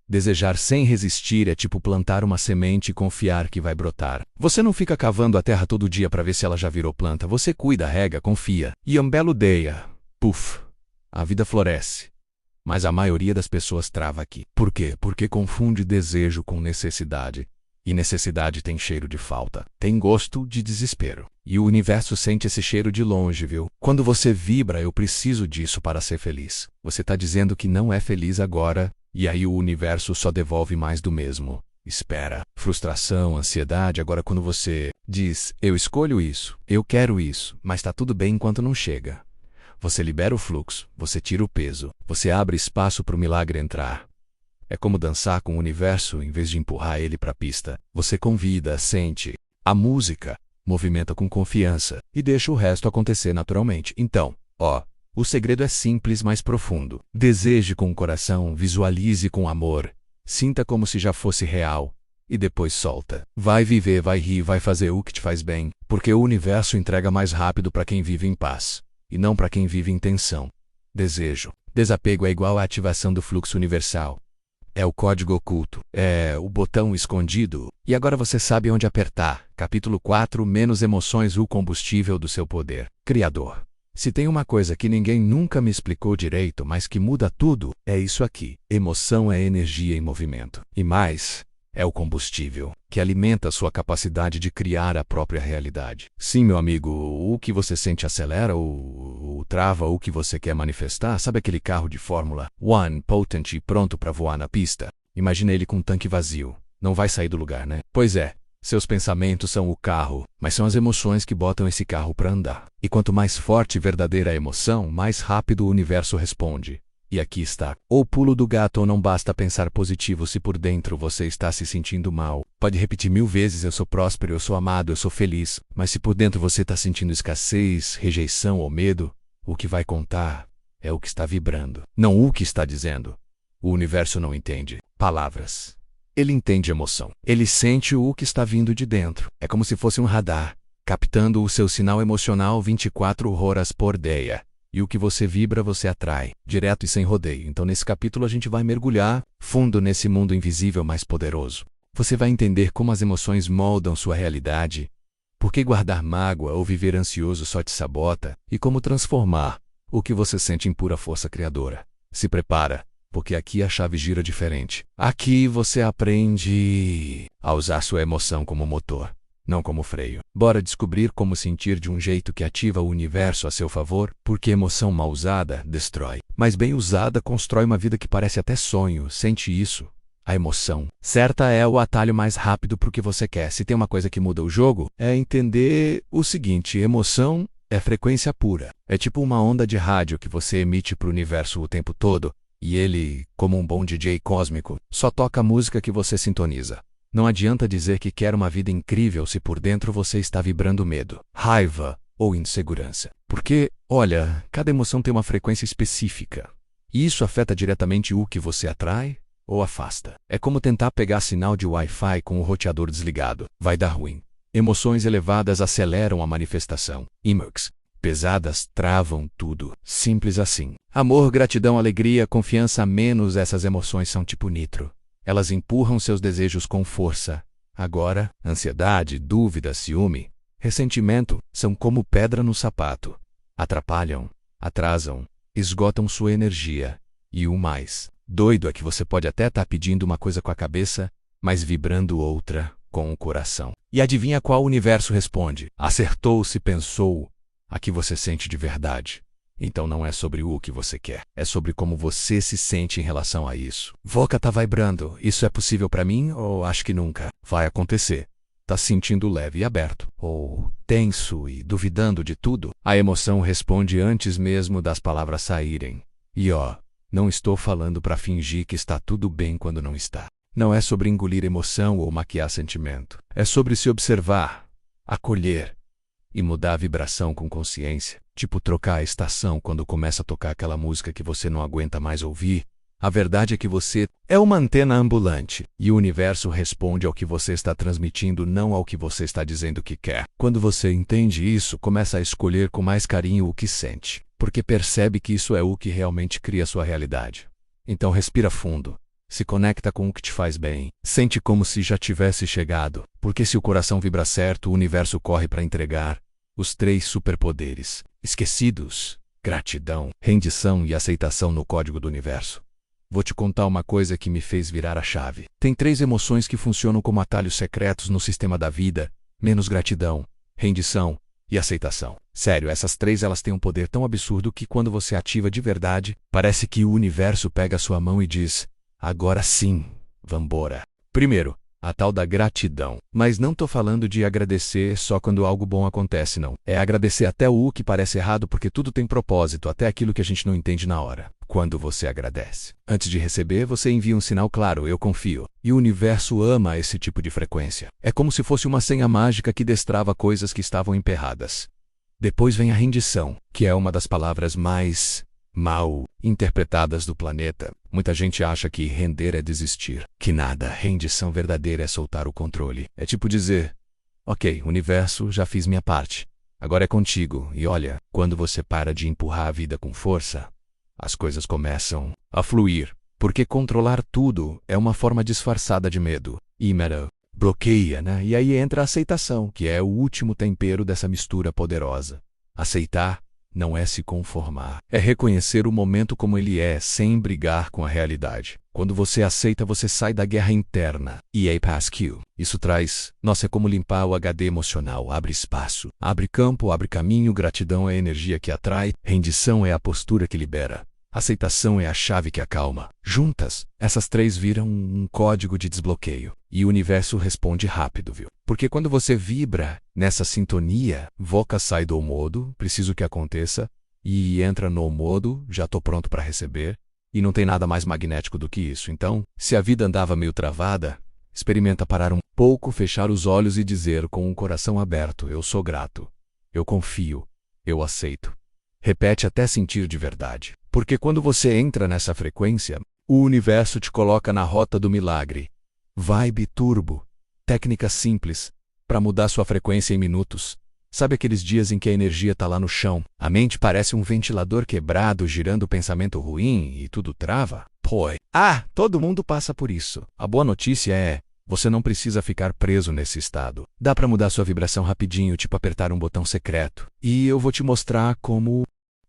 Desejar sem resistir é tipo plantar uma semente e confiar que vai brotar. Você não fica cavando a terra todo dia para ver se ela já virou planta. Você cuida, rega, confia. E um belo dia, puf, a vida floresce. Mas a maioria das pessoas trava aqui. Por quê? Porque confunde desejo com necessidade. E necessidade tem cheiro de falta. Tem gosto de desespero. E o universo sente esse cheiro de longe, viu? Quando você vibra, eu preciso disso para ser feliz. Você está dizendo que não é feliz agora. E aí o universo só devolve mais do mesmo. Espera. Frustração, ansiedade. Agora quando você diz, eu escolho isso, eu quero isso, mas está tudo bem enquanto não chega. Você libera o fluxo, você tira o peso, você abre espaço para o milagre entrar. É como dançar com o universo em vez de empurrar ele para a pista. Você convida, sente. A música movimenta com confiança e deixa o resto acontecer naturalmente. Então, o segredo é simples, mas profundo. Deseje com o coração, visualize com amor, sinta como se já fosse real, e depois solta. Vai viver, vai rir, vai fazer o que te faz bem, porque o universo entrega mais rápido para quem vive em paz, e não para quem vive em tensão. Desejo. Desapego é igual à ativação do fluxo universal. É o código oculto, é o botão escondido. E agora você sabe onde apertar. Capítulo 4, menos emoções, o combustível do seu poder. Criador. Se tem uma coisa que ninguém nunca me explicou direito, mas que muda tudo, é isso aqui. Emoção é energia em movimento. E mais, é o combustível, que alimenta a sua capacidade de criar a própria realidade. Sim, meu amigo, o que você sente acelera ou trava o que você quer manifestar. Sabe aquele carro de Fórmula 1 potente pronto para voar na pista? Imagina ele com um tanque vazio. Não vai sair do lugar, né? Pois é. Seus pensamentos são o carro, mas são as emoções que botam esse carro para andar. E quanto mais forte e verdadeira a emoção, mais rápido o universo responde. E aqui está. O pulo do gato, ou não basta pensar positivo se por dentro você está se sentindo mal. Pode repetir 1000 vezes, eu sou próspero, eu sou amado, eu sou feliz. Mas se por dentro você está sentindo escassez, rejeição ou medo, o que vai contar é o que está vibrando, não o que está dizendo. O universo não entende palavras. Ele entende emoção. Ele sente o que está vindo de dentro. É como se fosse um radar, captando o seu sinal emocional 24 horas por dia. E o que você vibra, você atrai, direto e sem rodeio. Então nesse capítulo a gente vai mergulhar fundo nesse mundo invisível mais poderoso. Você vai entender como as emoções moldam sua realidade, por que guardar mágoa ou viver ansioso só te sabota, e como transformar o que você sente em pura força criadora. Se prepara. porque aqui a chave gira diferente. Aqui você aprende a usar sua emoção como motor, não como freio. Bora descobrir como sentir de um jeito que ativa o universo a seu favor, porque emoção mal usada destrói, mas bem usada constrói uma vida que parece até sonho. Sente isso? A emoção certa é o atalho mais rápido para o que você quer. Se tem uma coisa que muda o jogo, é entender o seguinte: emoção é frequência pura. É tipo uma onda de rádio que você emite para o universo o tempo todo, e ele, como um bom DJ cósmico, só toca a música que você sintoniza. Não adianta dizer que quer uma vida incrível se por dentro você está vibrando medo, raiva ou insegurança. Porque, olha, cada emoção tem uma frequência específica. E isso afeta diretamente o que você atrai ou afasta. É como tentar pegar sinal de Wi-Fi com o roteador desligado. Vai dar ruim. Emoções elevadas aceleram a manifestação. Emox pesadas travam tudo. Simples assim. Amor, gratidão, alegria, confiança, menos essas emoções são tipo nitro. Elas empurram seus desejos com força. Agora, ansiedade, dúvida, ciúme, ressentimento são como pedra no sapato. Atrapalham, atrasam, esgotam sua energia. E o mais doido é que você pode até estar pedindo uma coisa com a cabeça, mas vibrando outra com o coração. E adivinha qual o universo responde? Acertou se pensou. A que você sente de verdade. Então não é sobre o que você quer, é sobre como você se sente em relação a isso. Voca tá vibrando. Isso é possível para mim ou acho que nunca? Vai acontecer. Tá se sentindo leve e aberto, ou tenso e duvidando de tudo? A emoção responde antes mesmo das palavras saírem. E não estou falando para fingir que está tudo bem quando não está. Não é sobre engolir emoção ou maquiar sentimento. É sobre se observar, acolher e mudar a vibração com consciência. Tipo trocar a estação quando começa a tocar aquela música que você não aguenta mais ouvir. A verdade é que você é uma antena ambulante e o universo responde ao que você está transmitindo, não ao que você está dizendo que quer. Quando você entende isso, começa a escolher com mais carinho o que sente, porque percebe que isso é o que realmente cria sua realidade. Então respira fundo. Se conecta com o que te faz bem. Sente como se já tivesse chegado, porque se o coração vibra certo, o universo corre para entregar os 3 superpoderes esquecidos: gratidão, rendição e aceitação no código do universo. Vou te contar uma coisa que me fez virar a chave. Tem 3 emoções que funcionam como atalhos secretos no sistema da vida, menos gratidão, rendição e aceitação. Sério, essas 3 elas têm um poder tão absurdo que quando você ativa de verdade, parece que o universo pega a sua mão e diz: agora sim, vambora. Primeiro, a tal da gratidão. Mas não tô falando de agradecer só quando algo bom acontece, não. É agradecer até o que parece errado, porque tudo tem propósito, até aquilo que a gente não entende na hora. Quando você agradece, antes de receber, você envia um sinal claro: eu confio. E o universo ama esse tipo de frequência. É como se fosse uma senha mágica que destrava coisas que estavam emperradas. Depois vem a rendição, que é uma das palavras mais mal interpretadas do planeta. Muita gente acha que render é desistir, que nada. Rendição verdadeira é soltar o controle. É tipo dizer: ok, universo, já fiz minha parte. Agora é contigo. E olha, quando você para de empurrar a vida com força, as coisas começam a fluir. Porque controlar tudo é uma forma disfarçada de medo. E medo bloqueia, né? E aí entra a aceitação, que é o último tempero dessa mistura poderosa. Aceitar não é se conformar, é reconhecer o momento como ele é, sem brigar com a realidade. Quando você aceita, você sai da guerra interna. EA Pascal. Isso traz, nossa, é como limpar o HD emocional. Abre espaço, abre campo, abre caminho. Gratidão é a energia que atrai, rendição é a postura que libera, aceitação é a chave que acalma. Juntas, essas 3 viram um código de desbloqueio. E o universo responde rápido, viu? Porque quando você vibra nessa sintonia, Voca sai do modo, preciso que aconteça, e entra no modo, já tô pronto para receber, e não tem nada mais magnético do que isso. Então, se a vida andava meio travada, experimenta parar um pouco, fechar os olhos e dizer com o coração aberto: eu sou grato, eu confio, eu aceito. Repete até sentir de verdade. Porque quando você entra nessa frequência, o universo te coloca na rota do milagre. Vibe Turbo. Técnica simples para mudar sua frequência em minutos. Sabe aqueles dias em que a energia tá lá no chão? A mente parece um ventilador quebrado, girando pensamento ruim e tudo trava? Todo mundo passa por isso. A boa notícia é: você não precisa ficar preso nesse estado. Dá para mudar sua vibração rapidinho, tipo apertar um botão secreto. E eu vou te mostrar como.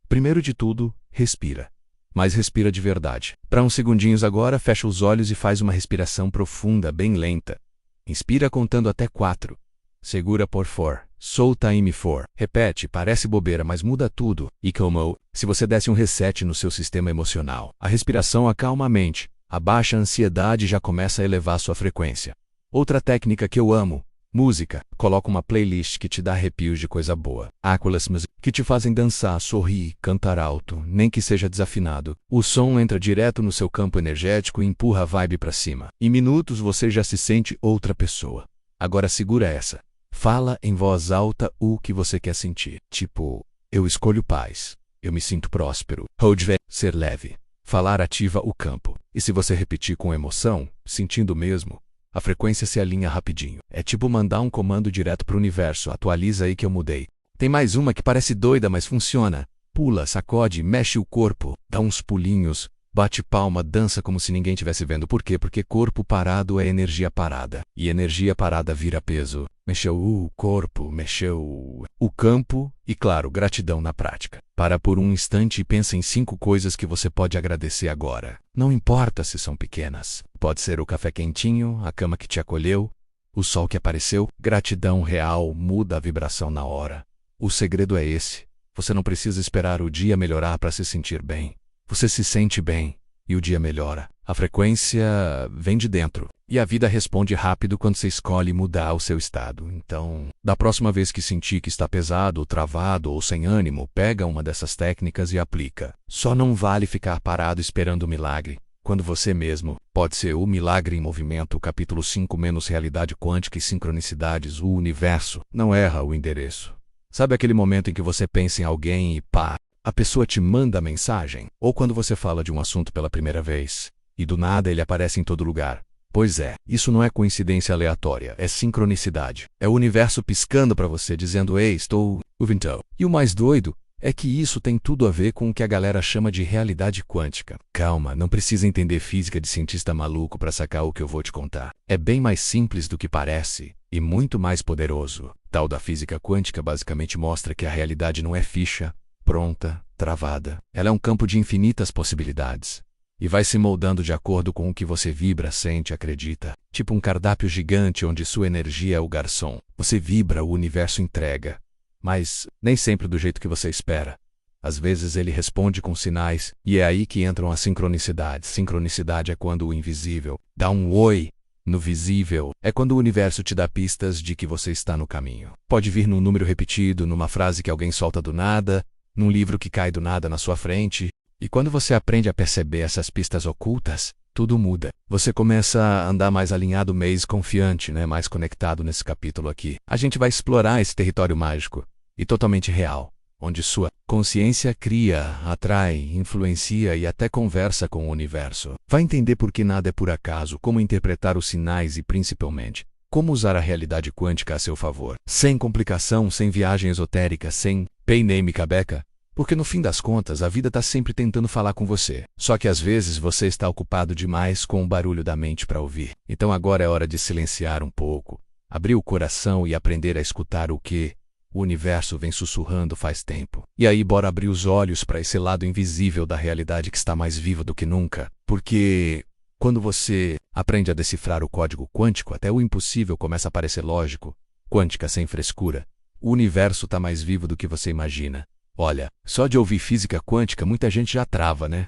Primeiro de tudo, respira. mas respira de verdade. Para uns segundinhos agora, fecha os olhos e faz uma respiração profunda, bem lenta. Inspira contando até 4. Segura por 4. Solta em 4. Repete, parece bobeira, mas muda tudo. E como se você desse um reset no seu sistema emocional. A respiração acalma a mente, abaixa a ansiedade e já começa a elevar sua frequência. Outra técnica que eu amo. Música. Coloca uma playlist que te dá arrepios de coisa boa. Aquelas músicas que te fazem dançar, sorrir, cantar alto, nem que seja desafinado. O som entra direto no seu campo energético e empurra a vibe pra cima. Em minutos você já se sente outra pessoa. Agora segura essa. Fala em voz alta o que você quer sentir. Tipo, eu escolho paz. Eu me sinto próspero. Hold, ser leve. Falar ativa o campo. E se você repetir com emoção, sentindo mesmo, a frequência se alinha rapidinho. É tipo mandar um comando direto pro universo. Atualiza aí que eu mudei. Tem mais uma que parece doida, mas funciona. Pula, sacode, mexe o corpo, dá uns pulinhos, bate palma, dança como se ninguém estivesse vendo. Por quê? Porque corpo parado é energia parada. E energia parada vira peso. Mexeu o corpo, mexeu o campo e, claro, gratidão na prática. Para por um instante e pensa em 5 coisas que você pode agradecer agora. Não importa se são pequenas. Pode ser o café quentinho, a cama que te acolheu, o sol que apareceu. Gratidão real muda a vibração na hora. O segredo é esse. Você não precisa esperar o dia melhorar para se sentir bem. Você se sente bem e o dia melhora. A frequência vem de dentro. E a vida responde rápido quando você escolhe mudar o seu estado. Então, da próxima vez que sentir que está pesado, travado ou sem ânimo, pega uma dessas técnicas e aplica. Só não vale ficar parado esperando o milagre, quando você mesmo pode ser o milagre em movimento. Capítulo 5 menos realidade quântica e sincronicidades. O universo não erra o endereço. Sabe aquele momento em que você pensa em alguém e pá, a pessoa te manda a mensagem? Ou quando você fala de um assunto pela primeira vez e do nada ele aparece em todo lugar? Pois é, isso não é coincidência aleatória, é sincronicidade. É o universo piscando para você, dizendo, ei, estou ouvindo. E o mais doido é que isso tem tudo a ver com o que a galera chama de realidade quântica. Calma, não precisa entender física de cientista maluco para sacar o que eu vou te contar. É bem mais simples do que parece e muito mais poderoso. Tal da física quântica basicamente mostra que a realidade não é ficha, pronta, travada. Ela é um campo de infinitas possibilidades. E vai se moldando de acordo com o que você vibra, sente, acredita. Tipo um cardápio gigante onde sua energia é o garçom. Você vibra, o universo entrega. Mas nem sempre do jeito que você espera. Às vezes ele responde com sinais, e é aí que entram as sincronicidades. Sincronicidade é quando o invisível dá um oi no visível. É quando o universo te dá pistas de que você está no caminho. Pode vir num número repetido, numa frase que alguém solta do nada, num livro que cai do nada na sua frente. E quando você aprende a perceber essas pistas ocultas, tudo muda. Você começa a andar mais alinhado, mais confiante, mais conectado nesse capítulo aqui. A gente vai explorar esse território mágico e totalmente real, onde sua consciência cria, atrai, influencia e até conversa com o universo. Vai entender por que nada é por acaso, como interpretar os sinais e, principalmente, como usar a realidade quântica a seu favor. Sem complicação, sem viagem esotérica, sem pei-name cabeca. Porque no fim das contas, a vida está sempre tentando falar com você. Só que às vezes você está ocupado demais com o barulho da mente para ouvir. Então agora é hora de silenciar um pouco, abrir o coração e aprender a escutar o que o universo vem sussurrando faz tempo. E aí bora abrir os olhos para esse lado invisível da realidade que está mais viva do que nunca. Porque quando você aprende a decifrar o código quântico, até o impossível começa a parecer lógico. Quântica sem frescura. O universo está mais vivo do que você imagina. Olha, só de ouvir física quântica muita gente já trava, né?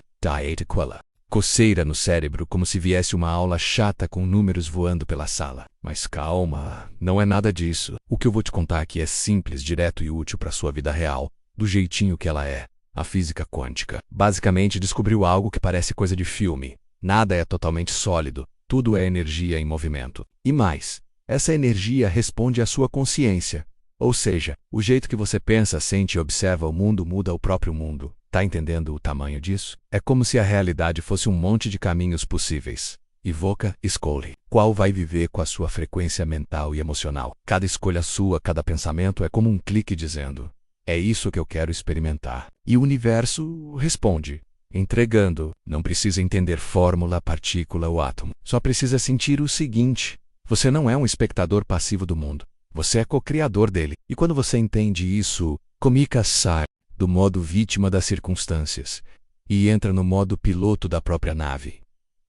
Coceira no cérebro, como se viesse uma aula chata com números voando pela sala. Mas calma, não é nada disso. O que eu vou te contar aqui é simples, direto e útil para sua vida real, do jeitinho que ela é. A física quântica basicamente descobriu algo que parece coisa de filme. Nada é totalmente sólido, tudo é energia em movimento. E mais, essa energia responde à sua consciência. Ou seja, o jeito que você pensa, sente e observa o mundo muda o próprio mundo. Tá entendendo o tamanho disso? É como se a realidade fosse um monte de caminhos possíveis. Evoca, escolhe. Qual vai viver com a sua frequência mental e emocional? Cada escolha sua, cada pensamento é como um clique dizendo: é isso que eu quero experimentar. E o universo responde, entregando. Não precisa entender fórmula, partícula ou átomo. Só precisa sentir o seguinte: você não é um espectador passivo do mundo. Você é co-criador dele. E quando você entende isso, comica sai do modo vítima das circunstâncias e entra no modo piloto da própria nave.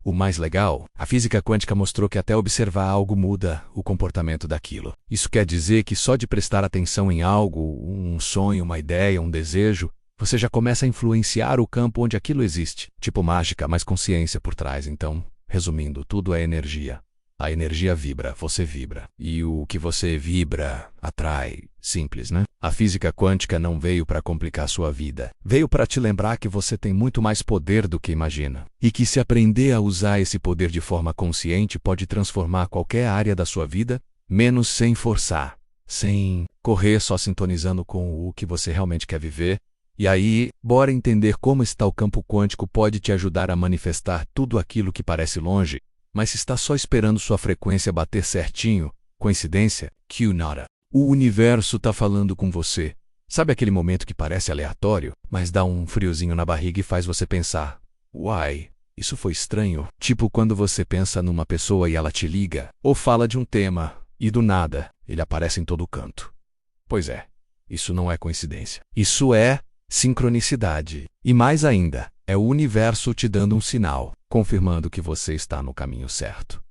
O mais legal, a física quântica mostrou que até observar algo muda o comportamento daquilo. Isso quer dizer que só de prestar atenção em algo, um sonho, uma ideia, um desejo, você já começa a influenciar o campo onde aquilo existe. Tipo mágica, mas consciência por trás. Então, resumindo, tudo é energia. A energia vibra, você vibra. E o que você vibra atrai. Simples, né? A física quântica não veio para complicar sua vida. Veio para te lembrar que você tem muito mais poder do que imagina. E que se aprender a usar esse poder de forma consciente pode transformar qualquer área da sua vida, menos sem forçar. Sem correr só sintonizando com o que você realmente quer viver. E aí, bora entender como está o campo quântico pode te ajudar a manifestar tudo aquilo que parece longe, mas está só esperando sua frequência bater certinho. Coincidência? Que nada. O universo está falando com você. Sabe aquele momento que parece aleatório, mas dá um friozinho na barriga e faz você pensar: uai, isso foi estranho. Tipo quando você pensa numa pessoa e ela te liga, ou fala de um tema, e do nada, ele aparece em todo canto. Pois é, isso não é coincidência. Isso é sincronicidade. E mais ainda, é o universo te dando um sinal, confirmando que você está no caminho certo.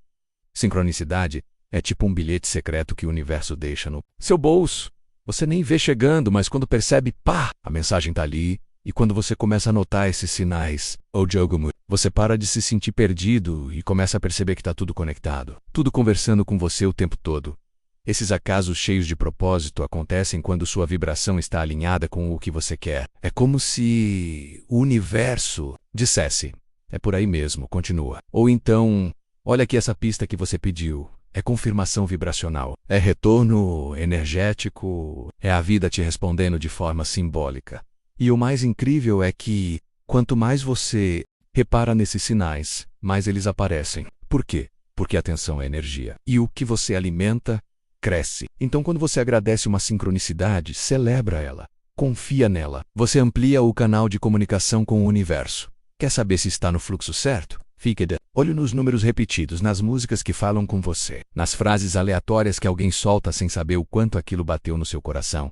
Sincronicidade é tipo um bilhete secreto que o universo deixa no seu bolso. Você nem vê chegando, mas quando percebe, pá, a mensagem tá ali. E quando você começa a notar esses sinais, ou jogo, você para de se sentir perdido e começa a perceber que tá tudo conectado. Tudo conversando com você o tempo todo. Esses acasos cheios de propósito acontecem quando sua vibração está alinhada com o que você quer. É como se o universo dissesse: é por aí mesmo, continua. Ou então, olha aqui essa pista que você pediu. É confirmação vibracional. É retorno energético. É a vida te respondendo de forma simbólica. E o mais incrível é que, quanto mais você repara nesses sinais, mais eles aparecem. Por quê? Porque a atenção é energia. E o que você alimenta cresce. Então, quando você agradece uma sincronicidade, celebra ela. Confia nela. Você amplia o canal de comunicação com o universo. Quer saber se está no fluxo certo? Fique de olho nos números repetidos, nas músicas que falam com você, nas frases aleatórias que alguém solta sem saber o quanto aquilo bateu no seu coração.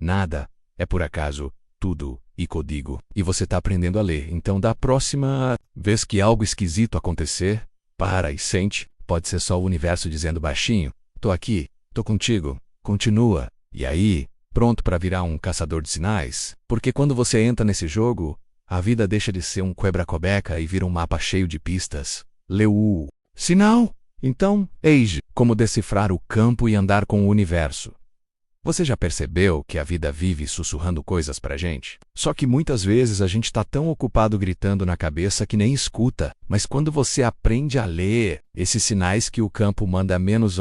Nada é por acaso, tudo é código. E você está aprendendo a ler. Então, da próxima vez que algo esquisito acontecer, para e sente. Pode ser só o universo dizendo baixinho: tô aqui. Tô contigo, continua. E aí, pronto para virar um caçador de sinais? Porque quando você entra nesse jogo, a vida deixa de ser um quebra-cobeca e vira um mapa cheio de pistas. Leu o sinal? Então, eis como decifrar o campo e andar com o universo. Você já percebeu que a vida vive sussurrando coisas pra gente? Só que muitas vezes a gente tá tão ocupado gritando na cabeça que nem escuta. Mas quando você aprende a ler esses sinais que o campo manda menos,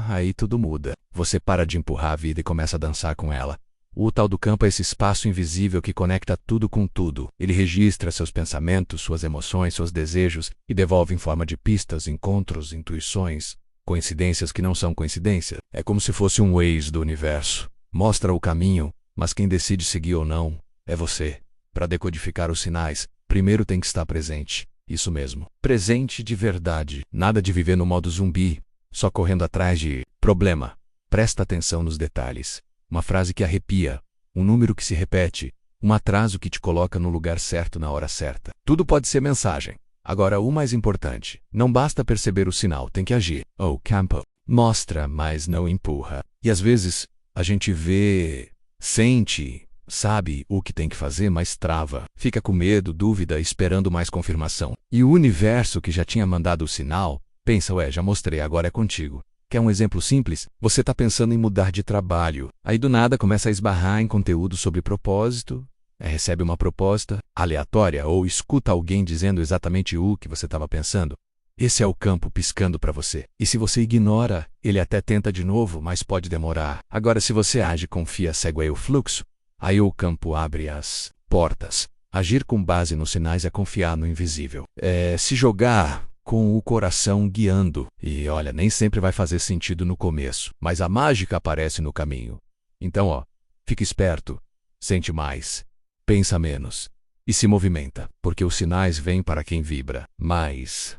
aí tudo muda. Você para de empurrar a vida e começa a dançar com ela. O tal do campo é esse espaço invisível que conecta tudo com tudo. Ele registra seus pensamentos, suas emoções, seus desejos e devolve em forma de pistas, encontros, intuições. Coincidências que não são coincidências. É como se fosse um Waze do universo. Mostra o caminho, mas quem decide seguir ou não é você. Para decodificar os sinais, primeiro tem que estar presente. Isso mesmo. Presente de verdade. Nada de viver no modo zumbi, só correndo atrás de problema. Presta atenção nos detalhes. Uma frase que arrepia, um número que se repete, um atraso que te coloca no lugar certo na hora certa. Tudo pode ser mensagem. Agora, o mais importante, não basta perceber o sinal, tem que agir. O campo mostra, mas não empurra. E às vezes, a gente vê, sente, sabe o que tem que fazer, mas trava. Fica com medo, dúvida, esperando mais confirmação. E o universo que já tinha mandado o sinal, pensa: ué, já mostrei, agora é contigo. Quer um exemplo simples? Você está pensando em mudar de trabalho. Aí do nada começa a esbarrar em conteúdo sobre propósito. Recebe uma proposta aleatória ou escuta alguém dizendo exatamente o que você estava pensando. Esse é o campo piscando para você. E se você ignora, ele até tenta de novo, mas pode demorar. Agora, se você age, confia, segue aí o fluxo, aí o campo abre as portas. Agir com base nos sinais é confiar no invisível. É se jogar com o coração guiando. E olha, nem sempre vai fazer sentido no começo, mas a mágica aparece no caminho. Então, fica esperto, sente mais. Pensa menos e se movimenta, porque os sinais vêm para quem vibra, mas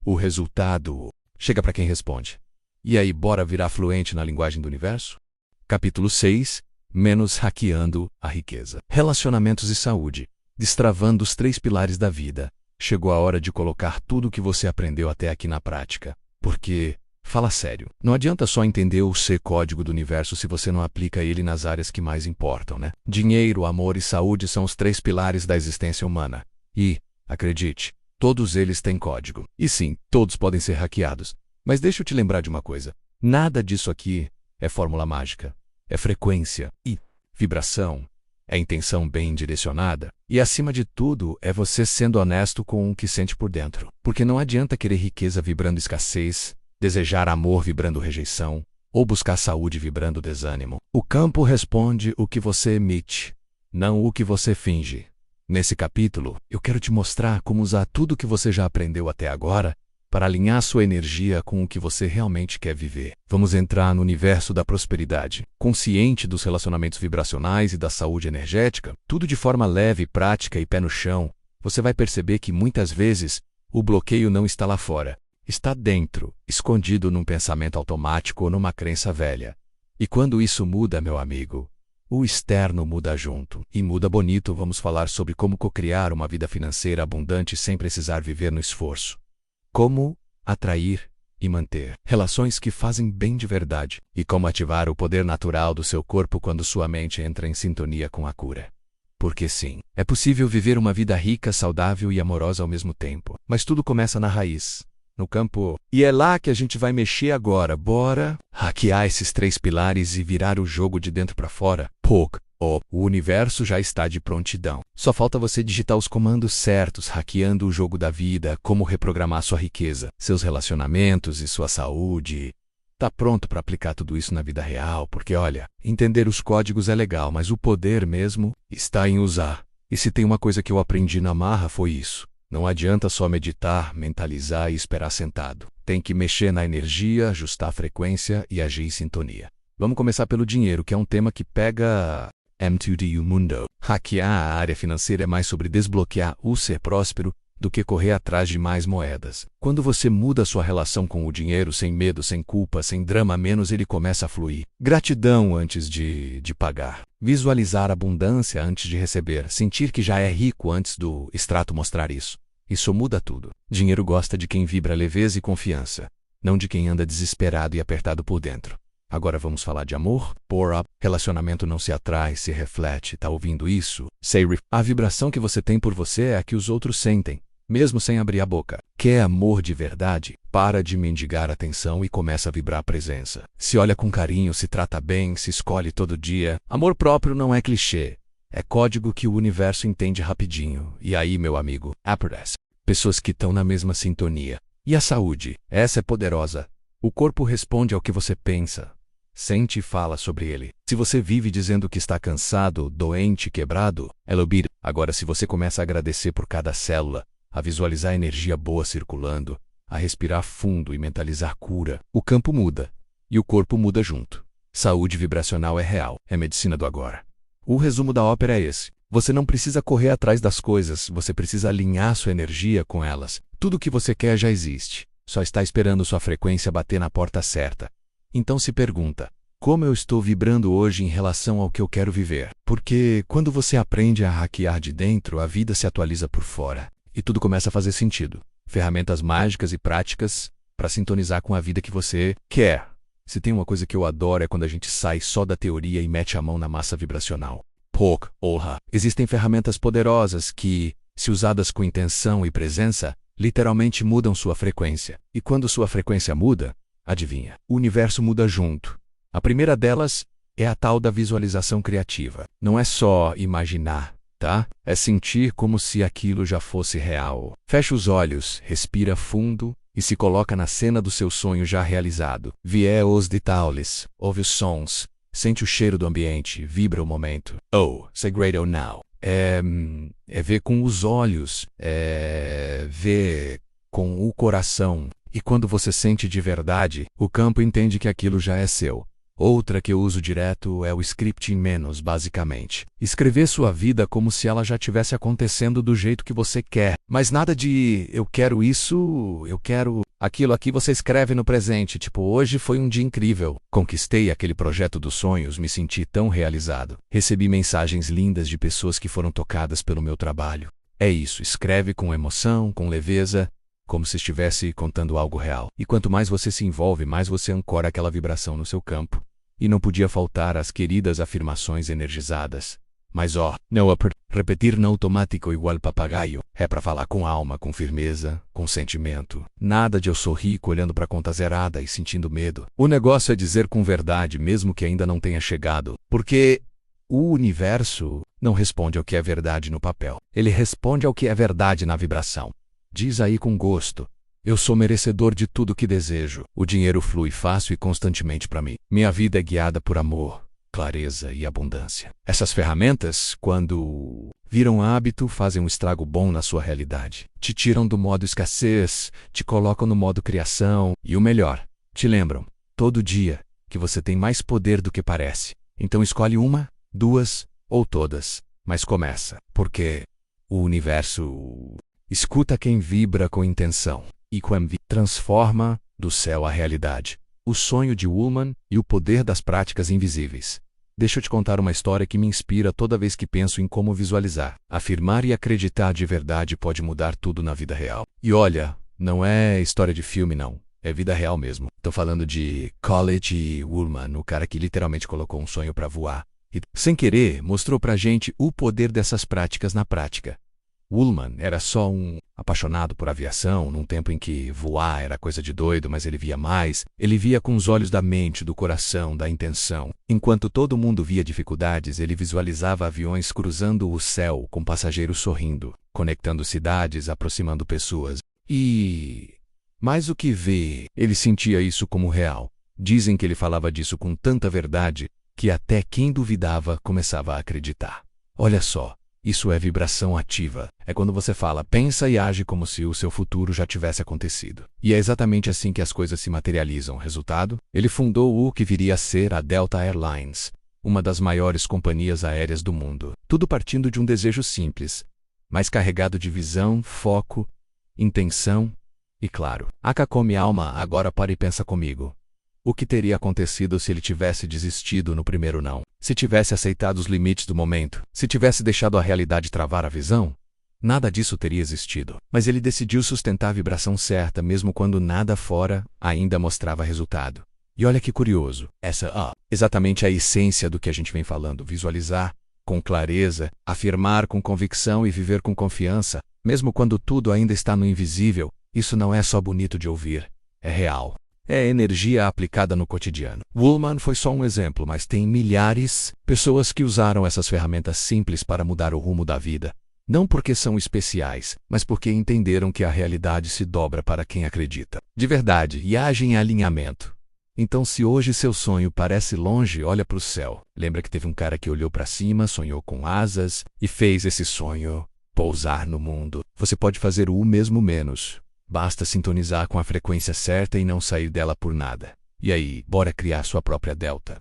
o resultado chega para quem responde. E aí, bora virar fluente na linguagem do universo? Capítulo 6. Menos hackeando a riqueza. Relacionamentos e saúde. destravando os 3 pilares da vida. Chegou a hora de colocar tudo o que você aprendeu até aqui na prática. Porque, fala sério, não adianta só entender o C-código do universo se você não aplica ele nas áreas que mais importam, né? Dinheiro, amor e saúde são os 3 pilares da existência humana. E, acredite, todos eles têm código. E sim, todos podem ser hackeados. Mas deixa eu te lembrar de uma coisa. Nada disso aqui é fórmula mágica. É frequência e vibração. É intenção bem direcionada. E, acima de tudo, é você sendo honesto com o que sente por dentro. Porque não adianta querer riqueza vibrando escassez, desejar amor vibrando rejeição, ou buscar saúde vibrando desânimo. O campo responde o que você emite, não o que você finge. Nesse capítulo, eu quero te mostrar como usar tudo o que você já aprendeu até agora para alinhar sua energia com o que você realmente quer viver. Vamos entrar no universo da prosperidade, consciente dos relacionamentos vibracionais e da saúde energética, tudo de forma leve, prática e pé no chão. Você vai perceber que muitas vezes o bloqueio não está lá fora, está dentro, escondido num pensamento automático ou numa crença velha. E quando isso muda, meu amigo, o externo muda junto. E muda bonito. Vamos falar sobre como cocriar uma vida financeira abundante sem precisar viver no esforço. Como atrair e manter relações que fazem bem de verdade. E como ativar o poder natural do seu corpo quando sua mente entra em sintonia com a cura. Porque sim, é possível viver uma vida rica, saudável e amorosa ao mesmo tempo. Mas tudo começa na raiz, no campo. E é lá que a gente vai mexer agora. Bora hackear esses 3 pilares e virar o jogo de dentro para fora. O universo já está de prontidão. Só falta você digitar os comandos certos, hackeando o jogo da vida, como reprogramar sua riqueza, seus relacionamentos e sua saúde. Tá pronto para aplicar tudo isso na vida real, porque olha, entender os códigos é legal, mas o poder mesmo está em usar. E se tem uma coisa que eu aprendi na marra foi isso. Não adianta só meditar, mentalizar e esperar sentado. Tem que mexer na energia, ajustar a frequência e agir em sintonia. Vamos começar pelo dinheiro, que é um tema que pega M2D o mundo. Hackear a área financeira é mais sobre desbloquear o ser próspero do que correr atrás de mais moedas. Quando você muda sua relação com o dinheiro sem medo, sem culpa, sem drama, menos ele começa a fluir. Gratidão antes de pagar. Visualizar abundância antes de receber. Sentir que já é rico antes do extrato mostrar isso. Isso muda tudo. Dinheiro gosta de quem vibra leveza e confiança, não de quem anda desesperado e apertado por dentro. Agora vamos falar de amor? Relacionamento não se atrai, se reflete. Tá ouvindo isso? A vibração que você tem por você é a que os outros sentem, mesmo sem abrir a boca. Quer amor de verdade? Para de mendigar atenção e começa a vibrar a presença. Se olha com carinho, se trata bem, se escolhe todo dia. Amor próprio não é clichê. É código que o universo entende rapidinho. E aí, meu amigo, aparece pessoas que estão na mesma sintonia. E a saúde? Essa é poderosa. O corpo responde ao que você pensa, sente e fala sobre ele. Se você vive dizendo que está cansado, doente, quebrado, é lobir. Agora, se você começa a agradecer por cada célula, a visualizar energia boa circulando, a respirar fundo e mentalizar cura, o campo muda. E o corpo muda junto. Saúde vibracional é real, é medicina do agora. O resumo da ópera é esse. Você não precisa correr atrás das coisas, você precisa alinhar sua energia com elas. Tudo o que você quer já existe. Só está esperando sua frequência bater na porta certa. Então se pergunta, como eu estou vibrando hoje em relação ao que eu quero viver? Porque quando você aprende a hackear de dentro, a vida se atualiza por fora. E tudo começa a fazer sentido. Ferramentas mágicas e práticas para sintonizar com a vida que você quer. Se tem uma coisa que eu adoro é quando a gente sai só da teoria e mete a mão na massa vibracional. Existem ferramentas poderosas que, se usadas com intenção e presença, literalmente mudam sua frequência. E quando sua frequência muda, adivinha, o universo muda junto. A primeira delas é a tal da visualização criativa. Não é só imaginar, tá? É sentir como se aquilo já fosse real. Fecha os olhos, respira fundo e se coloca na cena do seu sonho já realizado. Vie os detalhes, ouve os sons, sente o cheiro do ambiente, vibra o momento. Segredo now. É ver com os olhos, é ver com o coração. E quando você sente de verdade, o campo entende que aquilo já é seu. Outra que eu uso direto é o scripting menos, basicamente. Escrever sua vida como se ela já tivesse acontecendo do jeito que você quer. Mas nada de eu quero isso, eu quero aquilo. Aqui você escreve no presente, tipo, hoje foi um dia incrível. Conquistei aquele projeto dos sonhos, me senti tão realizado. Recebi mensagens lindas de pessoas que foram tocadas pelo meu trabalho. É isso, escreve com emoção, com leveza, como se estivesse contando algo real. E quanto mais você se envolve, mais você ancora aquela vibração no seu campo. E não podia faltar as queridas afirmações energizadas. Mas não repetir no automático igual papagaio. É para falar com alma, com firmeza, com sentimento. Nada de eu sou rico olhando para a conta zerada e sentindo medo. O negócio é dizer com verdade, mesmo que ainda não tenha chegado. Porque o universo não responde ao que é verdade no papel. Ele responde ao que é verdade na vibração. Diz aí com gosto. Eu sou merecedor de tudo que desejo. O dinheiro flui fácil e constantemente para mim. Minha vida é guiada por amor, clareza e abundância. Essas ferramentas, quando viram hábito, fazem um estrago bom na sua realidade. Te tiram do modo escassez, te colocam no modo criação e o melhor, te lembram, todo dia, que você tem mais poder do que parece. Então escolhe uma, duas ou todas, mas começa, porque o universo escuta quem vibra com intenção e quem transforma do céu à realidade. O sonho de Ullman e o poder das práticas invisíveis. Deixa eu te contar uma história que me inspira toda vez que penso em como visualizar. Afirmar e acreditar de verdade pode mudar tudo na vida real. E olha, não é história de filme não, é vida real mesmo. Tô falando de College Ullman, o cara que literalmente colocou um sonho para voar e, sem querer, mostrou pra gente o poder dessas práticas na prática. Ullman era só um apaixonado por aviação, num tempo em que voar era coisa de doido, mas ele via mais. Ele via com os olhos da mente, do coração, da intenção. Enquanto todo mundo via dificuldades, ele visualizava aviões cruzando o céu com passageiros sorrindo, conectando cidades, aproximando pessoas. E mais do que ver, ele sentia isso como real. Dizem que ele falava disso com tanta verdade que até quem duvidava começava a acreditar. Olha só. Isso é vibração ativa. É quando você fala, pensa e age como se o seu futuro já tivesse acontecido. E é exatamente assim que as coisas se materializam. Resultado? Ele fundou o que viria a ser a Delta Airlines, uma das maiores companhias aéreas do mundo. Tudo partindo de um desejo simples, mas carregado de visão, foco, intenção e, claro, come alma, agora para e pensa comigo. O que teria acontecido se ele tivesse desistido no primeiro não? Se tivesse aceitado os limites do momento? Se tivesse deixado a realidade travar a visão? Nada disso teria existido. Mas ele decidiu sustentar a vibração certa mesmo quando nada fora ainda mostrava resultado. E olha que curioso, essa exatamente a essência do que a gente vem falando. Visualizar com clareza, afirmar com convicção e viver com confiança, mesmo quando tudo ainda está no invisível. Isso não é só bonito de ouvir, é real. É energia aplicada no cotidiano. Ullman foi só um exemplo, mas tem milhares de pessoas que usaram essas ferramentas simples para mudar o rumo da vida. Não porque são especiais, mas porque entenderam que a realidade se dobra para quem acredita. De verdade, e agem em alinhamento. Então, se hoje seu sonho parece longe, olha para o céu. Lembra que teve um cara que olhou para cima, sonhou com asas e fez esse sonho pousar no mundo. Você pode fazer o mesmo menos. Basta sintonizar com a frequência certa e não sair dela por nada. E aí, bora criar sua própria delta.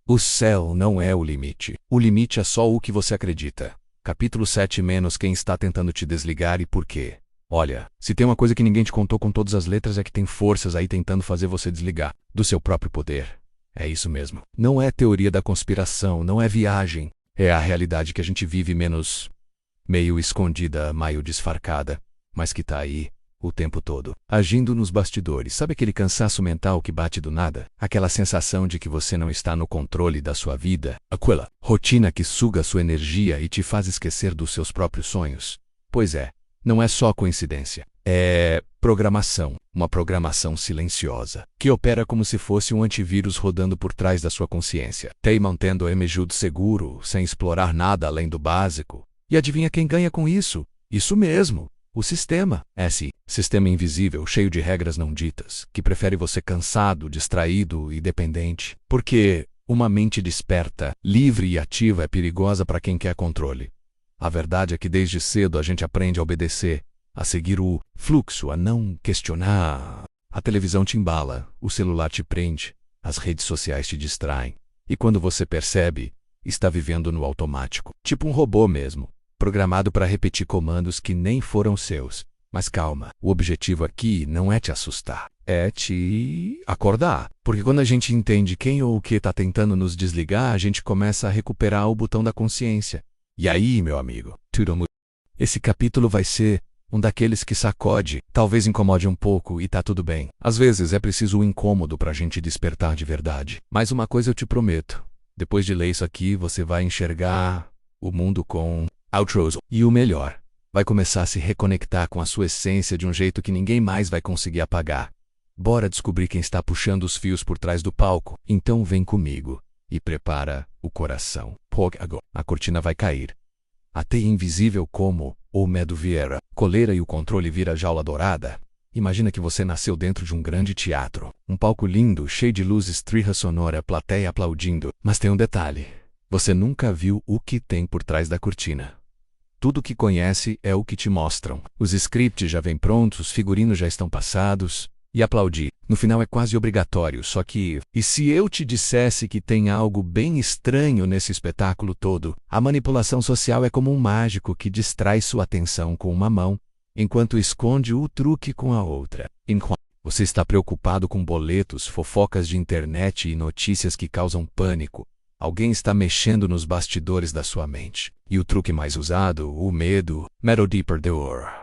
O céu não é o limite. O limite é só o que você acredita. Capítulo 7 menos quem está tentando te desligar e por quê. Olha, se tem uma coisa que ninguém te contou com todas as letras é que tem forças aí tentando fazer você desligar do seu próprio poder. É isso mesmo. Não é teoria da conspiração, não é viagem. É a realidade que a gente vive meio escondida, meio disfarçada, mas que tá aí o tempo todo, agindo nos bastidores. Sabe aquele cansaço mental que bate do nada? Aquela sensação de que você não está no controle da sua vida? Aquela rotina que suga sua energia e te faz esquecer dos seus próprios sonhos? Pois é, não é só coincidência. É programação, uma programação silenciosa, que opera como se fosse um antivírus rodando por trás da sua consciência, te mantendo emergido seguro, sem explorar nada além do básico. E adivinha quem ganha com isso? Isso mesmo! O sistema. Sistema invisível, cheio de regras não ditas, que prefere você cansado, distraído e dependente. Porque uma mente desperta, livre e ativa é perigosa para quem quer controle. A verdade é que desde cedo a gente aprende a obedecer, a seguir o fluxo, a não questionar. A televisão te embala, o celular te prende, As redes sociais te distraem. E quando você percebe, está vivendo no automático. Tipo um robô mesmo, programado para repetir comandos que nem foram seus. Mas calma, o objetivo aqui não é te assustar, é te acordar. Porque quando a gente entende quem ou o que está tentando nos desligar, a gente começa a recuperar o botão da consciência. E aí, meu amigo, tudo muda. Esse capítulo vai ser um daqueles que sacode, talvez incomode um pouco e tá tudo bem. Às vezes é preciso um incômodo pra gente despertar de verdade. Mas uma coisa eu te prometo, depois de ler isso aqui, você vai enxergar o mundo com outros. E o melhor, vai começar a se reconectar com a sua essência de um jeito que ninguém mais vai conseguir apagar. Bora descobrir quem está puxando os fios por trás do palco? Então vem comigo e prepara o coração. Agora a cortina vai cair. A teia invisível como o medo Vieira, coleira e o controle vira jaula dourada. Imagina que você nasceu dentro de um grande teatro. Um palco lindo, cheio de luzes, trilha sonora, plateia aplaudindo. Mas tem um detalhe. Você nunca viu o que tem por trás da cortina. Tudo o que conhece é o que te mostram. Os scripts já vêm prontos, os figurinos já estão passados. E aplaudir, no final é quase obrigatório, só que... E se eu te dissesse que tem algo bem estranho nesse espetáculo todo? A manipulação social é como um mágico que distrai sua atenção com uma mão, enquanto esconde o truque com a outra. Enquanto você está preocupado com boletos, fofocas de internet e notícias que causam pânico, alguém está mexendo nos bastidores da sua mente. E o truque mais usado, o medo, medo de perder,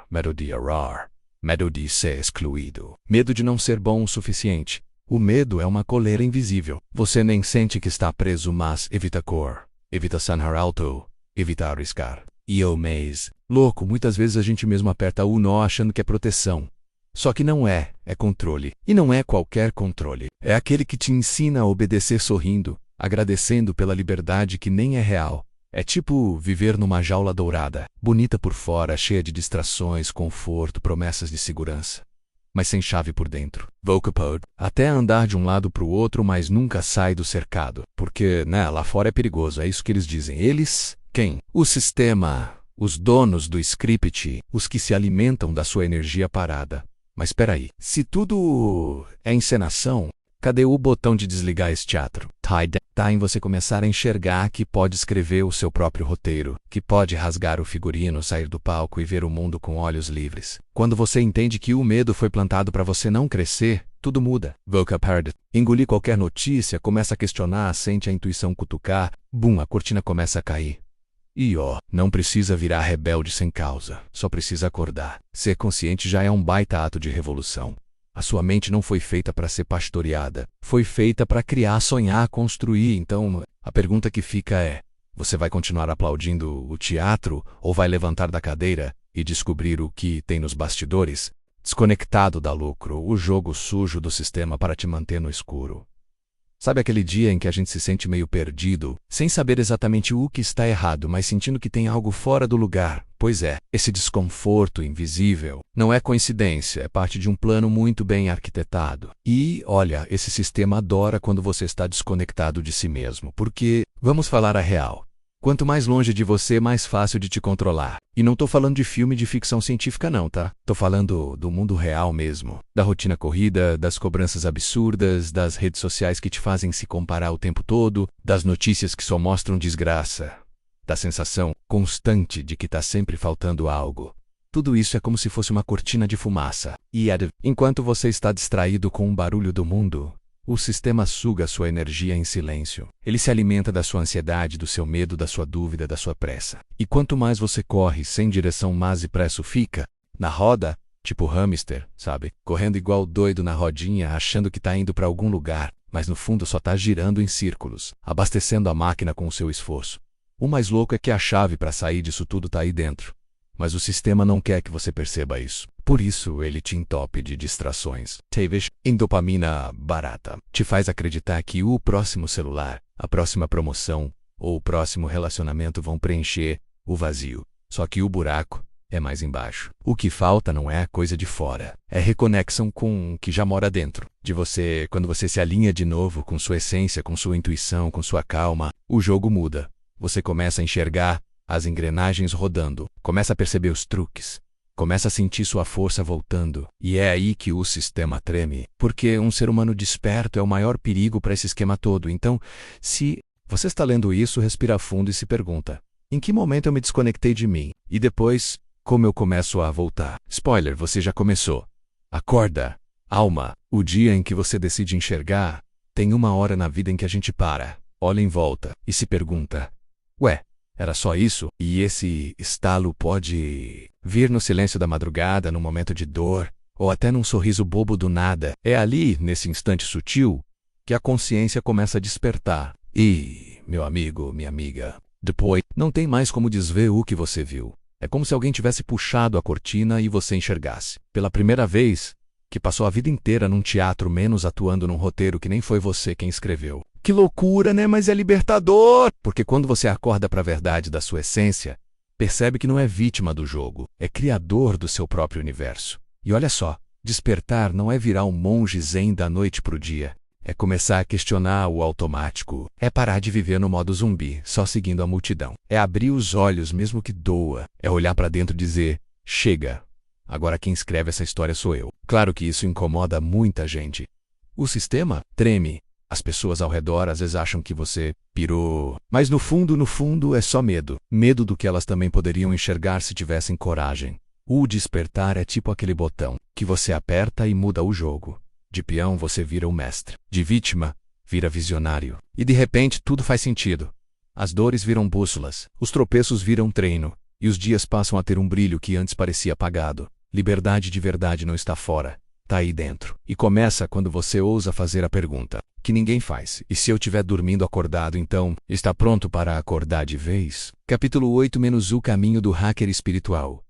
medo de errar. Medo de ser excluído. Medo de não ser bom o suficiente. O medo é uma coleira invisível. Você nem sente que está preso, mas evita cor, evita sanar alto, evita arriscar. E o mês. Louco, muitas vezes a gente mesmo aperta o nó achando que é proteção. Só que não é, é controle. E não é qualquer controle. É aquele que te ensina a obedecer sorrindo, agradecendo pela liberdade que nem é real. É tipo viver numa jaula dourada, bonita por fora, cheia de distrações, conforto, promessas de segurança, mas sem chave por dentro. Vocapode, até andar de um lado para o outro, mas nunca sai do cercado. Porque, lá fora é perigoso, é isso que eles dizem. Eles? Quem? O sistema, os donos do script, os que se alimentam da sua energia parada. Mas espera aí, se tudo é encenação, cadê o botão de desligar esse teatro? Tá em você começar a enxergar que pode escrever o seu próprio roteiro, que pode rasgar o figurino, sair do palco e ver o mundo com olhos livres. Quando você entende que o medo foi plantado para você não crescer, tudo muda. Vocapode. Engolir qualquer notícia, começa a questionar, sente a intuição cutucar, bum, a cortina começa a cair. E não precisa virar rebelde sem causa, só precisa acordar. Ser consciente já é um baita ato de revolução. A sua mente não foi feita para ser pastoreada, foi feita para criar, sonhar, construir. Então, a pergunta que fica é: você vai continuar aplaudindo o teatro ou vai levantar da cadeira e descobrir o que tem nos bastidores? Desconectado da lucro, o jogo sujo do sistema para te manter no escuro. Sabe aquele dia em que a gente se sente meio perdido, sem saber exatamente o que está errado, mas sentindo que tem algo fora do lugar? Pois é, esse desconforto invisível não é coincidência, é parte de um plano muito bem arquitetado. E, olha, esse sistema adora quando você está desconectado de si mesmo, porque, vamos falar a real, quanto mais longe de você, mais fácil de te controlar. E não tô falando de filme de ficção científica não, tá? Tô falando do mundo real mesmo. Da rotina corrida, das cobranças absurdas, das redes sociais que te fazem se comparar o tempo todo, das notícias que só mostram desgraça, da sensação constante de que tá sempre faltando algo. Tudo isso é como se fosse uma cortina de fumaça. E enquanto você está distraído com o barulho do mundo, o sistema suga sua energia em silêncio. Ele se alimenta da sua ansiedade, do seu medo, da sua dúvida, da sua pressa. E quanto mais você corre sem direção, mais depresso fica. Na roda, tipo hamster, sabe? Correndo igual doido na rodinha, achando que tá indo para algum lugar, mas no fundo só tá girando em círculos, abastecendo a máquina com o seu esforço. O mais louco é que a chave para sair disso tudo tá aí dentro. Mas o sistema não quer que você perceba isso. Por isso, ele te entope de distrações. TVs em dopamina barata. Te faz acreditar que o próximo celular, a próxima promoção ou o próximo relacionamento vão preencher o vazio. Só que o buraco é mais embaixo. O que falta não é a coisa de fora. É reconexão com o que já mora dentro. De você, quando você se alinha de novo com sua essência, com sua intuição, com sua calma, o jogo muda. Você começa a enxergar as engrenagens rodando, começa a perceber os truques, Começa a sentir sua força voltando. E é aí que o sistema treme. Porque um ser humano desperto é o maior perigo para esse esquema todo. Então, se você está lendo isso, respira fundo e se pergunta: em que momento eu me desconectei de mim? E depois, como eu começo a voltar? Spoiler, você já começou. Acorda, alma. O dia em que você decide enxergar, tem uma hora na vida em que a gente para, olha em volta e se pergunta: ué, era só isso? E esse estalo pode vir no silêncio da madrugada, num momento de dor, ou até num sorriso bobo do nada. É ali, nesse instante sutil, que a consciência começa a despertar. E, meu amigo, minha amiga, depois não tem mais como desver o que você viu. É como se alguém tivesse puxado a cortina e você enxergasse. Pela primeira vez, que passou a vida inteira num teatro menos atuando num roteiro que nem foi você quem escreveu. Que loucura, né? Mas é libertador! Porque quando você acorda para a verdade da sua essência, percebe que não é vítima do jogo, é criador do seu próprio universo. E olha só, despertar não é virar um monge zen da noite pro dia. É começar a questionar o automático. É parar de viver no modo zumbi, só seguindo a multidão. É abrir os olhos mesmo que doa. É olhar para dentro e dizer: chega. Agora quem escreve essa história sou eu. Claro que isso incomoda muita gente. O sistema treme. As pessoas ao redor às vezes acham que você pirou. Mas no fundo, é só medo. Medo do que elas também poderiam enxergar se tivessem coragem. O despertar é tipo aquele botão que você aperta e muda o jogo. De peão você vira o mestre. De vítima, vira visionário. E de repente tudo faz sentido. As dores viram bússolas. Os tropeços viram treino. E os dias passam a ter um brilho que antes parecia apagado. Liberdade de verdade não está fora, está aí dentro. E começa quando você ousa fazer a pergunta, que ninguém faz: e se eu estiver dormindo acordado, então, está pronto para acordar de vez? Capítulo 8 - O caminho do hacker espiritual.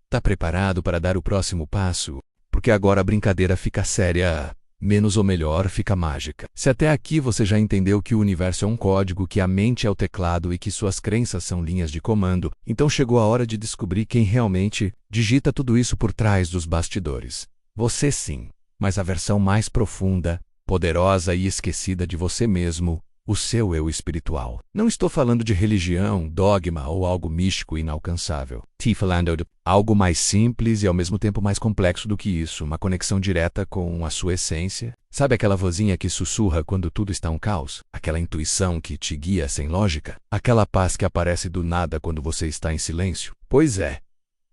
Tá preparado para dar o próximo passo? Porque agora a brincadeira fica séria. Menos ou melhor, fica mágica. Se até aqui você já entendeu que o universo é um código, que a mente é o teclado e que suas crenças são linhas de comando, então chegou a hora de descobrir quem realmente digita tudo isso por trás dos bastidores. Você sim, mas a versão mais profunda, poderosa e esquecida de você mesmo, o seu eu espiritual. Não estou falando de religião, dogma ou algo místico e inalcançável. Estou falando de algo mais simples e ao mesmo tempo mais complexo do que isso, uma conexão direta com a sua essência. Sabe aquela vozinha que sussurra quando tudo está um caos? Aquela intuição que te guia sem lógica? Aquela paz que aparece do nada quando você está em silêncio? Pois é.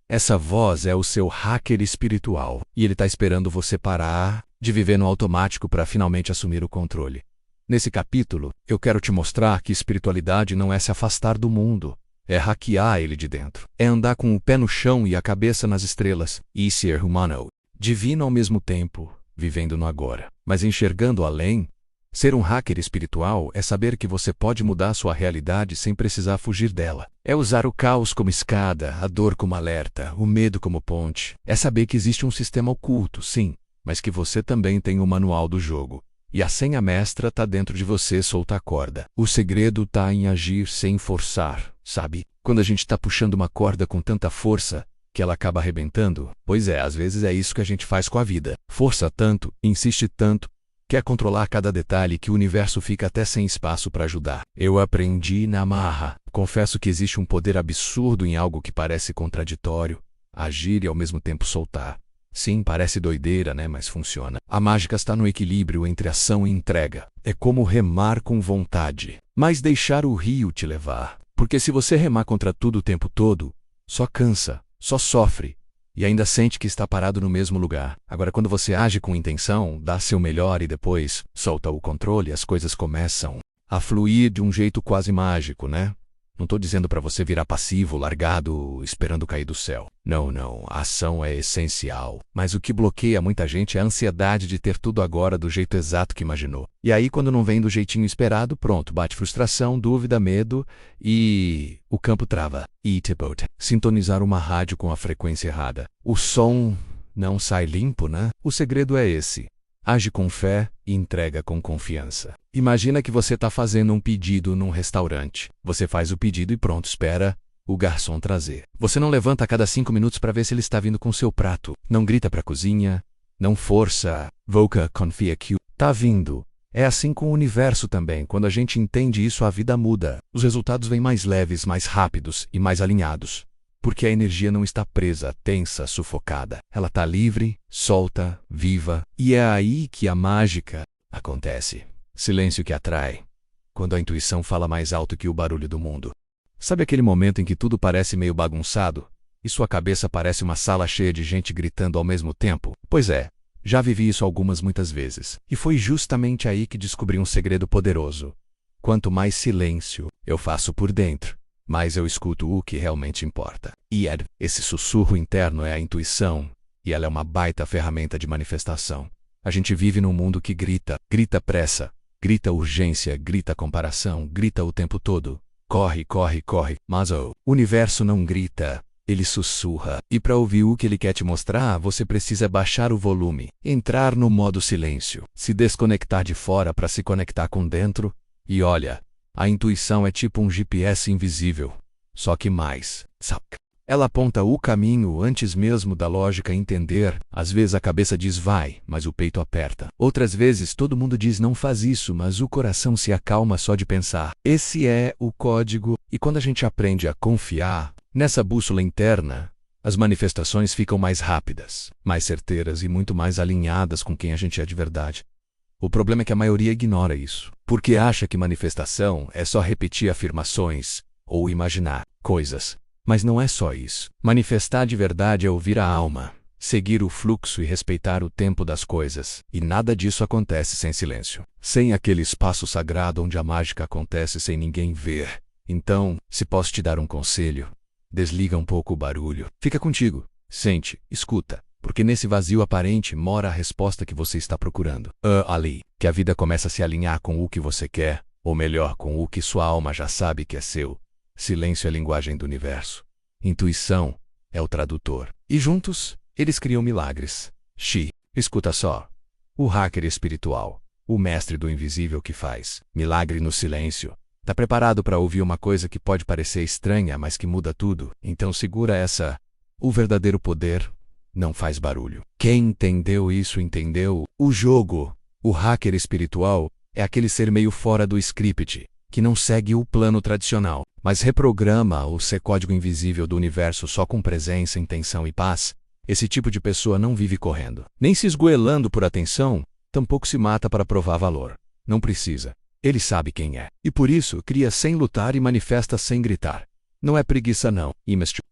Essa voz é o seu hacker espiritual, e ele está esperando você parar de viver no automático para finalmente assumir o controle. Nesse capítulo, eu quero te mostrar que espiritualidade não é se afastar do mundo, é hackear ele de dentro. É andar com o pé no chão e a cabeça nas estrelas, e ser humano, divino ao mesmo tempo, vivendo no agora, mas enxergando além. Ser um hacker espiritual é saber que você pode mudar sua realidade sem precisar fugir dela. É usar o caos como escada, a dor como alerta, o medo como ponte. É saber que existe um sistema oculto, sim, mas que você também tem o manual do jogo. E a senha mestra tá dentro de você, solta a corda. O segredo tá em agir sem forçar, sabe? Quando a gente tá puxando uma corda com tanta força que ela acaba arrebentando. Pois é, às vezes é isso que a gente faz com a vida. Força tanto, insiste tanto, quer controlar cada detalhe que o universo fica até sem espaço para ajudar. Eu aprendi na marra. Confesso que existe um poder absurdo em algo que parece contraditório, agir e ao mesmo tempo soltar. Sim, parece doideira, né? Mas funciona. A mágica está no equilíbrio entre ação e entrega. É como remar com vontade, mas deixar o rio te levar. Porque se você remar contra tudo o tempo todo, só cansa, só sofre, e ainda sente que está parado no mesmo lugar. Agora, quando você age com intenção, dá seu melhor e depois solta o controle, as coisas começam a fluir de um jeito quase mágico, né? Não estou dizendo para você virar passivo, largado, esperando cair do céu. Não, não, a ação é essencial. Mas o que bloqueia muita gente é a ansiedade de ter tudo agora do jeito exato que imaginou. E aí, quando não vem do jeitinho esperado, pronto, bate frustração, dúvida, medo e o campo trava. Sintonizar uma rádio com a frequência errada. O som não sai limpo, né? O segredo é esse. Age com fé e entrega com confiança. Imagina que você está fazendo um pedido num restaurante. Você faz o pedido e pronto, espera o garçom trazer. Você não levanta a cada 5 minutos para ver se ele está vindo com seu prato. Não grita para a cozinha. Não força. Voca, confia que está vindo. É assim com o universo também. Quando a gente entende isso, a vida muda. Os resultados vêm mais leves, mais rápidos e mais alinhados. Porque a energia não está presa, tensa, sufocada. Ela está livre, solta, viva. E é aí que a mágica acontece. Silêncio que atrai. Quando a intuição fala mais alto que o barulho do mundo. Sabe aquele momento em que tudo parece meio bagunçado? E sua cabeça parece uma sala cheia de gente gritando ao mesmo tempo? Pois é, já vivi isso muitas vezes. E foi justamente aí que descobri um segredo poderoso. Quanto mais silêncio eu faço por dentro, mais eu escuto o que realmente importa. E esse sussurro interno é a intuição, e ela é uma baita ferramenta de manifestação. A gente vive num mundo que grita, grita pressa, grita urgência, grita comparação, grita o tempo todo. Corre, corre, corre. Mas o universo não grita, ele sussurra. E para ouvir o que ele quer te mostrar, você precisa baixar o volume, entrar no modo silêncio, se desconectar de fora para se conectar com dentro. E olha, a intuição é tipo um GPS invisível, só que mais, saca? Ela aponta o caminho antes mesmo da lógica entender. Às vezes a cabeça diz vai, mas o peito aperta. Outras vezes todo mundo diz não faz isso, mas o coração se acalma só de pensar. Esse é o código, e quando a gente aprende a confiar nessa bússola interna, as manifestações ficam mais rápidas, mais certeiras e muito mais alinhadas com quem a gente é de verdade. O problema é que a maioria ignora isso, porque acha que manifestação é só repetir afirmações ou imaginar coisas. Mas não é só isso. Manifestar de verdade é ouvir a alma, seguir o fluxo e respeitar o tempo das coisas. E nada disso acontece sem silêncio. Sem aquele espaço sagrado onde a mágica acontece sem ninguém ver. Então, se posso te dar um conselho, desliga um pouco o barulho. Fica contigo. Sente, escuta. Porque nesse vazio aparente mora a resposta que você está procurando. Ali, que a vida começa a se alinhar com o que você quer, ou melhor, com o que sua alma já sabe que é seu. Silêncio é a linguagem do universo. Intuição é o tradutor. E juntos, eles criam milagres. Escuta só. O hacker espiritual, o mestre do invisível que faz milagre no silêncio. Tá preparado para ouvir uma coisa que pode parecer estranha, mas que muda tudo? Então segura essa. O verdadeiro poder não faz barulho. Quem entendeu isso entendeu o jogo. O hacker espiritual é aquele ser meio fora do script, que não segue o plano tradicional, mas reprograma o seu código invisível do universo só com presença, intenção e paz. Esse tipo de pessoa não vive correndo, nem se esgoelando por atenção, tampouco se mata para provar valor. Não precisa. Ele sabe quem é. E por isso cria sem lutar e manifesta sem gritar. Não é preguiça não.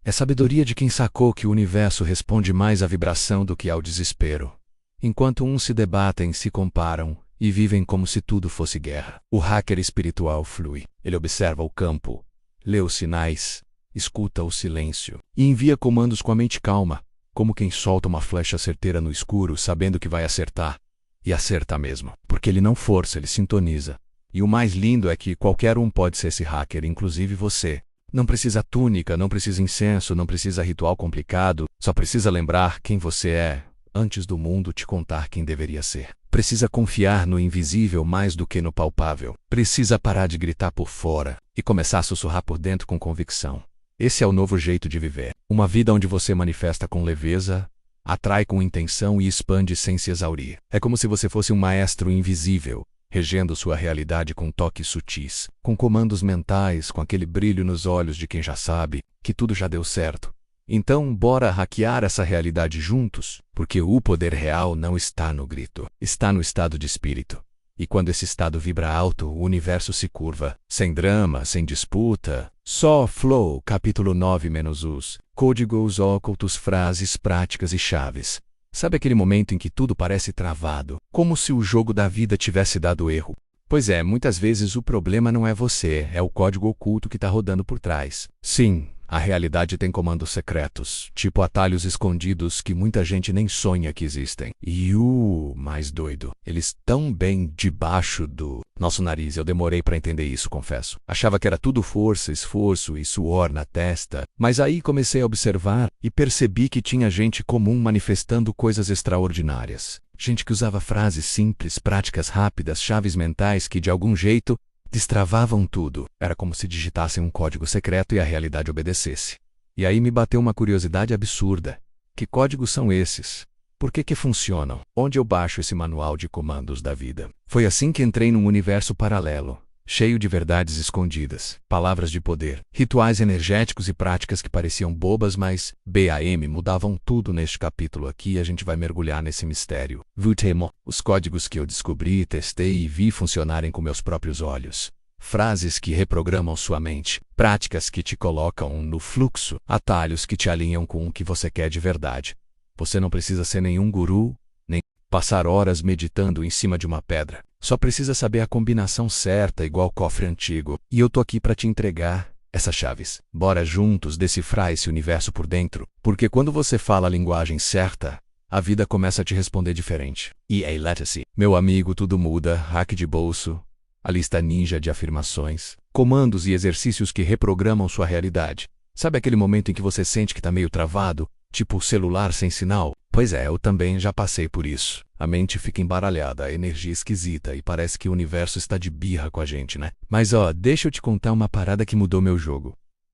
É sabedoria de quem sacou que o universo responde mais à vibração do que ao desespero. Enquanto uns se debatem, se comparam e vivem como se tudo fosse guerra. O hacker espiritual flui. Ele observa o campo, lê os sinais, escuta o silêncio e envia comandos com a mente calma, como quem solta uma flecha certeira no escuro, sabendo que vai acertar. E acerta mesmo, porque ele não força, ele sintoniza. E o mais lindo é que qualquer um pode ser esse hacker, inclusive você. Não precisa túnica, não precisa incenso, não precisa ritual complicado, só precisa lembrar quem você é, antes do mundo te contar quem deveria ser. Precisa confiar no invisível mais do que no palpável. Precisa parar de gritar por fora e começar a sussurrar por dentro com convicção. Esse é o novo jeito de viver. Uma vida onde você manifesta com leveza, atrai com intenção e expande sem se exaurir. É como se você fosse um maestro invisível, regendo sua realidade com toques sutis, com comandos mentais, com aquele brilho nos olhos de quem já sabe que tudo já deu certo. Então, bora hackear essa realidade juntos, porque o poder real não está no grito, está no estado de espírito. E quando esse estado vibra alto, o universo se curva, sem drama, sem disputa. Só flow, capítulo 9-os, códigos ocultos, frases práticas e chaves. Sabe aquele momento em que tudo parece travado, como se o jogo da vida tivesse dado erro? Pois é, muitas vezes o problema não é você, é o código oculto que está rodando por trás. Sim, a realidade tem comandos secretos, tipo atalhos escondidos que muita gente nem sonha que existem. E o mais doido, eles estão bem debaixo do nosso nariz. Eu demorei para entender isso, confesso. Achava que era tudo força, esforço e suor na testa, mas aí comecei a observar e percebi que tinha gente comum manifestando coisas extraordinárias. Gente que usava frases simples, práticas rápidas, chaves mentais que de algum jeito destravavam tudo. Era como se digitassem um código secreto e a realidade obedecesse. E aí me bateu uma curiosidade absurda. Que códigos são esses? Por que funcionam? Onde eu baixo esse manual de comandos da vida? Foi assim que entrei num universo paralelo, cheio de verdades escondidas, palavras de poder, rituais energéticos e práticas que pareciam bobas, mas BAM mudavam tudo neste capítulo aqui e a gente vai mergulhar nesse mistério. Vutemo, os códigos que eu descobri, testei e vi funcionarem com meus próprios olhos. Frases que reprogramam sua mente, práticas que te colocam no fluxo, atalhos que te alinham com o que você quer de verdade. Você não precisa ser nenhum guru, nem passar horas meditando em cima de uma pedra. Só precisa saber a combinação certa, igual cofre antigo. E eu tô aqui para te entregar essas chaves. Bora juntos decifrar esse universo por dentro, porque quando você fala a linguagem certa, a vida começa a te responder diferente. EA Legacy. Meu amigo, tudo muda, hack de bolso, a lista ninja de afirmações, comandos e exercícios que reprogramam sua realidade. Sabe aquele momento em que você sente que tá meio travado, tipo o celular sem sinal? Pois é, eu também já passei por isso. A mente fica embaralhada, a energia esquisita e parece que o universo está de birra com a gente, né? Mas deixa eu te contar uma parada que mudou meu jogo.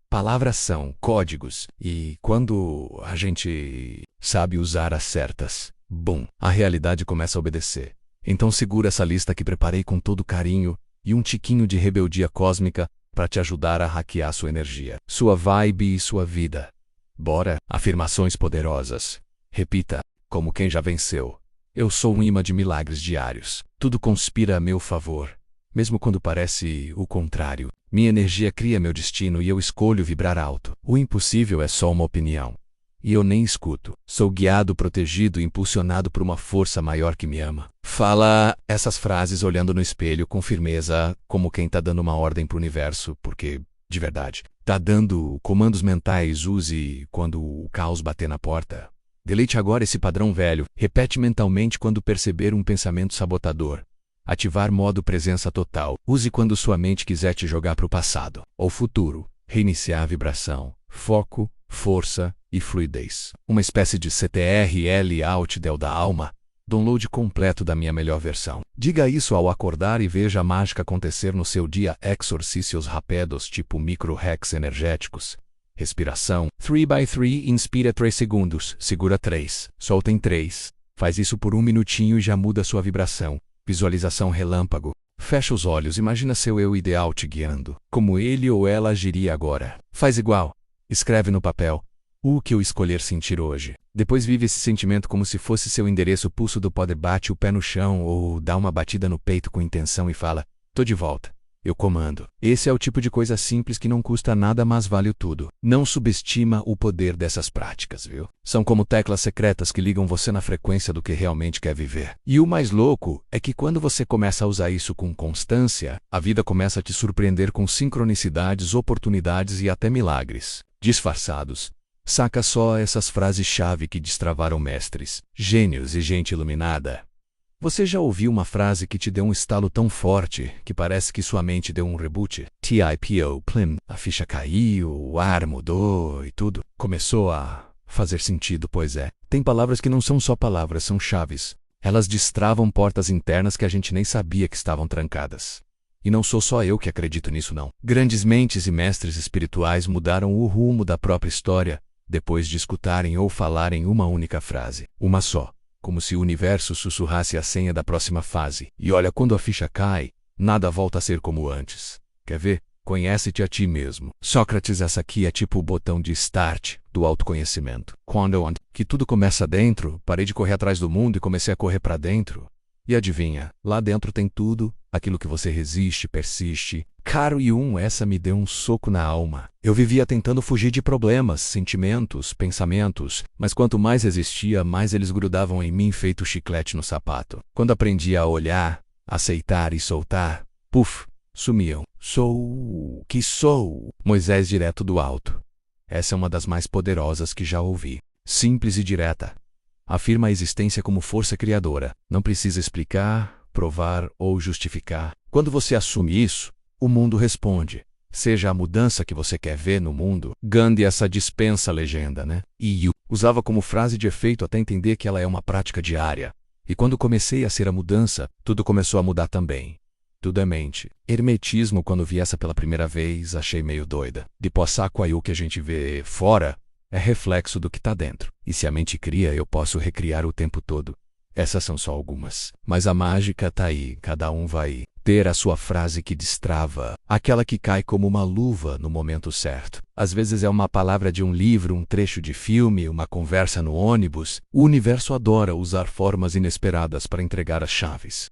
Palavras são códigos e quando a gente sabe usar as certas, bum, a realidade começa a obedecer. Então segura essa lista que preparei com todo carinho e um tiquinho de rebeldia cósmica para te ajudar a hackear sua energia, sua vibe e sua vida. Bora? Afirmações poderosas. Repita, como quem já venceu. Eu sou um imã de milagres diários. Tudo conspira a meu favor, mesmo quando parece o contrário. Minha energia cria meu destino e eu escolho vibrar alto. O impossível é só uma opinião. E eu nem escuto. Sou guiado, protegido e impulsionado por uma força maior que me ama. Fala essas frases olhando no espelho com firmeza, como quem tá dando uma ordem pro universo, porque, de verdade, tá dando comandos mentais. Use quando o caos bater na porta. Delete agora esse padrão velho. Repete mentalmente quando perceber um pensamento sabotador. Ativar modo presença total. Use quando sua mente quiser te jogar pro passado ou futuro. Reiniciar a vibração. Foco, força e fluidez. Uma espécie de CTRL Alt Del da alma. Download completo da minha melhor versão. Diga isso ao acordar e veja a mágica acontecer no seu dia. Exercícios rápidos tipo micro-hacks energéticos. Respiração. 3x3, inspira 3 segundos, segura 3, solta em 3. Faz isso por 1 minutinho e já muda sua vibração. Visualização relâmpago. Fecha os olhos, imagina seu eu ideal te guiando. Como ele ou ela agiria agora. Faz igual. Escreve no papel. O que eu escolher sentir hoje. Depois vive esse sentimento como se fosse seu endereço. Pulso do poder, bate o pé no chão ou dá uma batida no peito com intenção e fala: tô de volta. Eu comando. Esse é o tipo de coisa simples que não custa nada, mas vale tudo. Não subestima o poder dessas práticas, viu? São como teclas secretas que ligam você na frequência do que realmente quer viver. E o mais louco é que quando você começa a usar isso com constância, a vida começa a te surpreender com sincronicidades, oportunidades e até milagres. Disfarçados. Saca só essas frases-chave que destravaram mestres, gênios e gente iluminada. Você já ouviu uma frase que te deu um estalo tão forte que parece que sua mente deu um reboot? TIPO, plim, a ficha caiu, o ar mudou e tudo começou a fazer sentido, pois é. Tem palavras que não são só palavras, são chaves. Elas destravam portas internas que a gente nem sabia que estavam trancadas. E não sou só eu que acredito nisso, não. Grandes mentes e mestres espirituais mudaram o rumo da própria história depois de escutarem ou falarem uma única frase. Uma só. Como se o universo sussurrasse a senha da próxima fase. E olha, quando a ficha cai, nada volta a ser como antes. Quer ver? Conhece-te a ti mesmo. Sócrates, essa aqui é tipo o botão de start do autoconhecimento. Quando que tudo começa dentro, parei de correr atrás do mundo e comecei a correr para dentro. E adivinha, lá dentro tem tudo, aquilo que você resiste, persiste. Caro essa me deu um soco na alma. Eu vivia tentando fugir de problemas, sentimentos, pensamentos, mas quanto mais resistia, mais eles grudavam em mim feito chiclete no sapato. Quando aprendi a olhar, aceitar e soltar, puf, sumiam. Sou o que sou. Moisés direto do alto. Essa é uma das mais poderosas que já ouvi. Simples e direta. Afirma a existência como força criadora. Não precisa explicar, provar ou justificar. Quando você assume isso, o mundo responde. Seja a mudança que você quer ver no mundo. Gandhi essa dispensa legenda, né? E usava como frase de efeito até entender que ela é uma prática diária. E quando comecei a ser a mudança, tudo começou a mudar também. Tudo é mente. Hermetismo, quando vi essa pela primeira vez, achei meio doida. De Possaco aí o que a gente vê fora é reflexo do que está dentro. E se a mente cria, eu posso recriar o tempo todo. Essas são só algumas. Mas a mágica tá aí, cada um vai ter a sua frase que destrava, aquela que cai como uma luva no momento certo. Às vezes é uma palavra de um livro, um trecho de filme, uma conversa no ônibus. O universo adora usar formas inesperadas para entregar as chaves.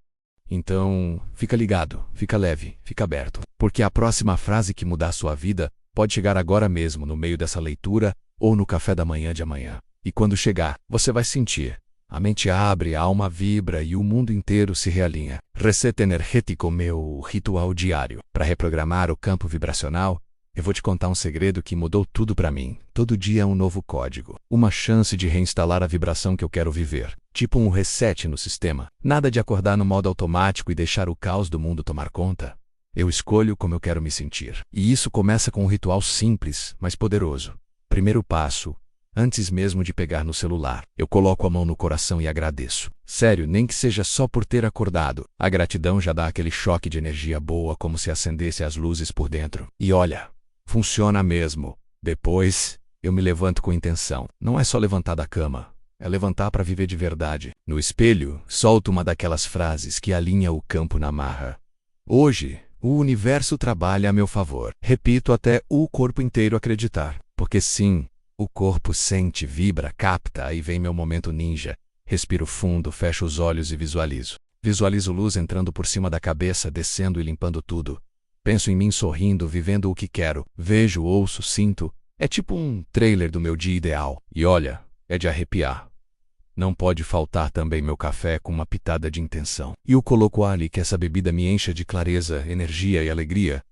Então, fica ligado, fica leve, fica aberto, porque a próxima frase que mudar sua vida pode chegar agora mesmo no meio dessa leitura ou no café da manhã de amanhã. E quando chegar, você vai sentir. A mente abre, a alma vibra e o mundo inteiro se realinha. Reset energético, meu ritual diário. Para reprogramar o campo vibracional, eu vou te contar um segredo que mudou tudo para mim. Todo dia é um novo código. Uma chance de reinstalar a vibração que eu quero viver. Tipo um reset no sistema. Nada de acordar no modo automático e deixar o caos do mundo tomar conta. Eu escolho como eu quero me sentir. E isso começa com um ritual simples, mas poderoso. Primeiro passo. Antes mesmo de pegar no celular, eu coloco a mão no coração e agradeço. Sério, nem que seja só por ter acordado. A gratidão já dá aquele choque de energia boa, como se acendesse as luzes por dentro. E olha, funciona mesmo. Depois, eu me levanto com intenção. Não é só levantar da cama, é levantar para viver de verdade. No espelho, solto uma daquelas frases que alinha o campo na marra. Hoje, o universo trabalha a meu favor. Repito até o corpo inteiro acreditar. Porque sim, o corpo sente, vibra, capta, aí vem meu momento ninja. Respiro fundo, fecho os olhos e visualizo. Visualizo luz entrando por cima da cabeça, descendo e limpando tudo. Penso em mim sorrindo, vivendo o que quero. Vejo, ouço, sinto. É tipo um trailer do meu dia ideal. E olha, é de arrepiar. Não pode faltar também meu café com uma pitada de intenção. E o coloco ali que essa bebida me encha de clareza, energia e alegria.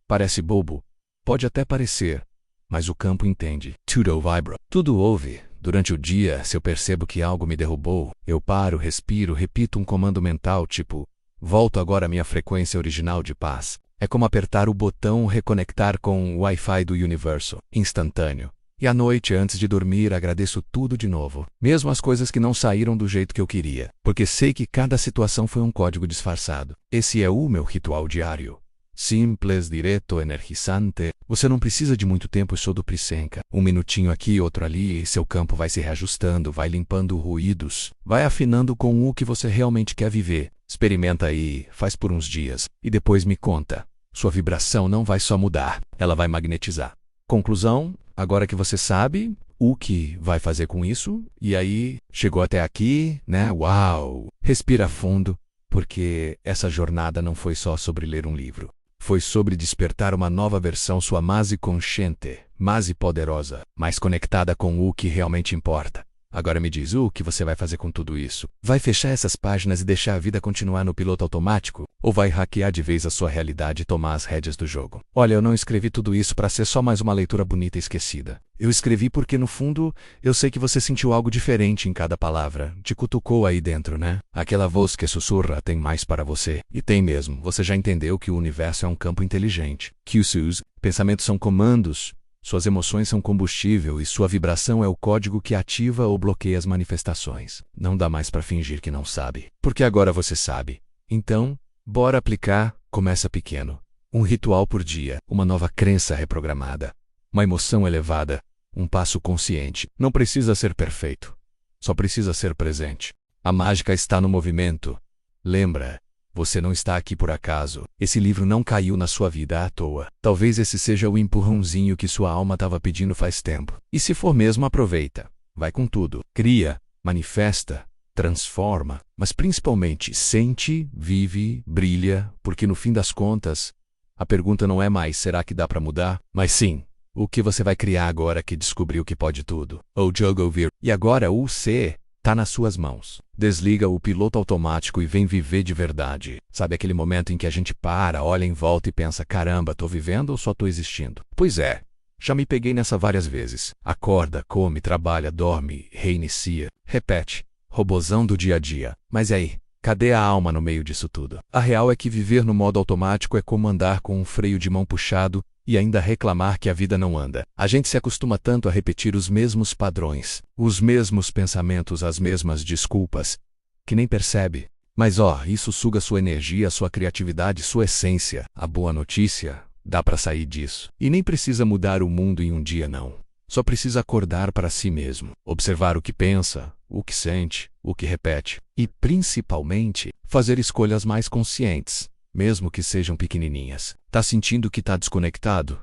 Parece bobo. Pode até parecer. Mas o campo entende. Tudo vibra. Tudo ouve. Durante o dia, se eu percebo que algo me derrubou, eu paro, respiro, repito um comando mental tipo: volto agora à minha frequência original de paz. É como apertar o botão reconectar com o Wi-Fi do universo. Instantâneo. E à noite, antes de dormir, agradeço tudo de novo. Mesmo as coisas que não saíram do jeito que eu queria. Porque sei que cada situação foi um código disfarçado. Esse é o meu ritual diário. Simples, direto, energizante. Você não precisa de muito tempo e só do Prisenka. Um minutinho aqui, outro ali, e seu campo vai se reajustando, vai limpando ruídos, vai afinando com o que você realmente quer viver. Experimenta aí, faz por uns dias, e depois me conta. Sua vibração não vai só mudar, ela vai magnetizar. Conclusão, agora que você sabe o que vai fazer com isso, e aí, chegou até aqui, né? Uau! Respira fundo, porque essa jornada não foi só sobre ler um livro. Foi sobre despertar uma nova versão sua mais consciente, mais poderosa, mais conectada com o que realmente importa. Agora me diz o que você vai fazer com tudo isso. Vai fechar essas páginas e deixar a vida continuar no piloto automático? Ou vai hackear de vez a sua realidade e tomar as rédeas do jogo? Olha, eu não escrevi tudo isso para ser só mais uma leitura bonita e esquecida. Eu escrevi porque, no fundo, eu sei que você sentiu algo diferente em cada palavra. Te cutucou aí dentro, né? Aquela voz que sussurra tem mais para você. E tem mesmo. Você já entendeu que o universo é um campo inteligente. QSUs, pensamentos são comandos. Suas emoções são combustível e sua vibração é o código que ativa ou bloqueia as manifestações. Não dá mais para fingir que não sabe. Porque agora você sabe. Então, bora aplicar. Começa pequeno. Um ritual por dia. Uma nova crença reprogramada. Uma emoção elevada. Um passo consciente. Não precisa ser perfeito. Só precisa ser presente. A mágica está no movimento. Lembra? Você não está aqui por acaso. Esse livro não caiu na sua vida à toa. Talvez esse seja o empurrãozinho que sua alma estava pedindo faz tempo. E se for mesmo, aproveita. Vai com tudo. Cria, manifesta, transforma, mas principalmente sente, vive, brilha, porque no fim das contas, a pergunta não é mais será que dá para mudar, mas sim, o que você vai criar agora que descobriu que pode tudo. O jogo vir. E agora o C tá nas suas mãos. Desliga o piloto automático e vem viver de verdade. Sabe aquele momento em que a gente para, olha em volta e pensa, caramba, tô vivendo ou só tô existindo? Pois é, já me peguei nessa várias vezes. Acorda, come, trabalha, dorme, reinicia, repete. Robozão do dia a dia. Mas e aí? Cadê a alma no meio disso tudo? A real é que viver no modo automático é como andar com um freio de mão puxado e ainda reclamar que a vida não anda. A gente se acostuma tanto a repetir os mesmos padrões, os mesmos pensamentos, as mesmas desculpas, que nem percebe. Mas isso suga sua energia, sua criatividade, sua essência. A boa notícia, dá para sair disso. E nem precisa mudar o mundo em um dia não. Só precisa acordar para si mesmo, observar o que pensa, o que sente, o que repete. E, principalmente, fazer escolhas mais conscientes. mesmo que sejam pequenininhas. Tá sentindo que tá desconectado?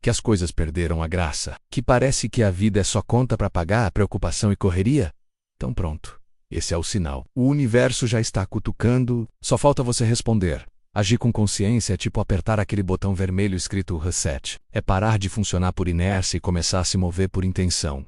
Que as coisas perderam a graça? Que parece que a vida é só conta para pagar, preocupação e correria? Então pronto. Esse é o sinal. O universo já está cutucando, só falta você responder. Agir com consciência é tipo apertar aquele botão vermelho escrito reset. É parar de funcionar por inércia e começar a se mover por intenção.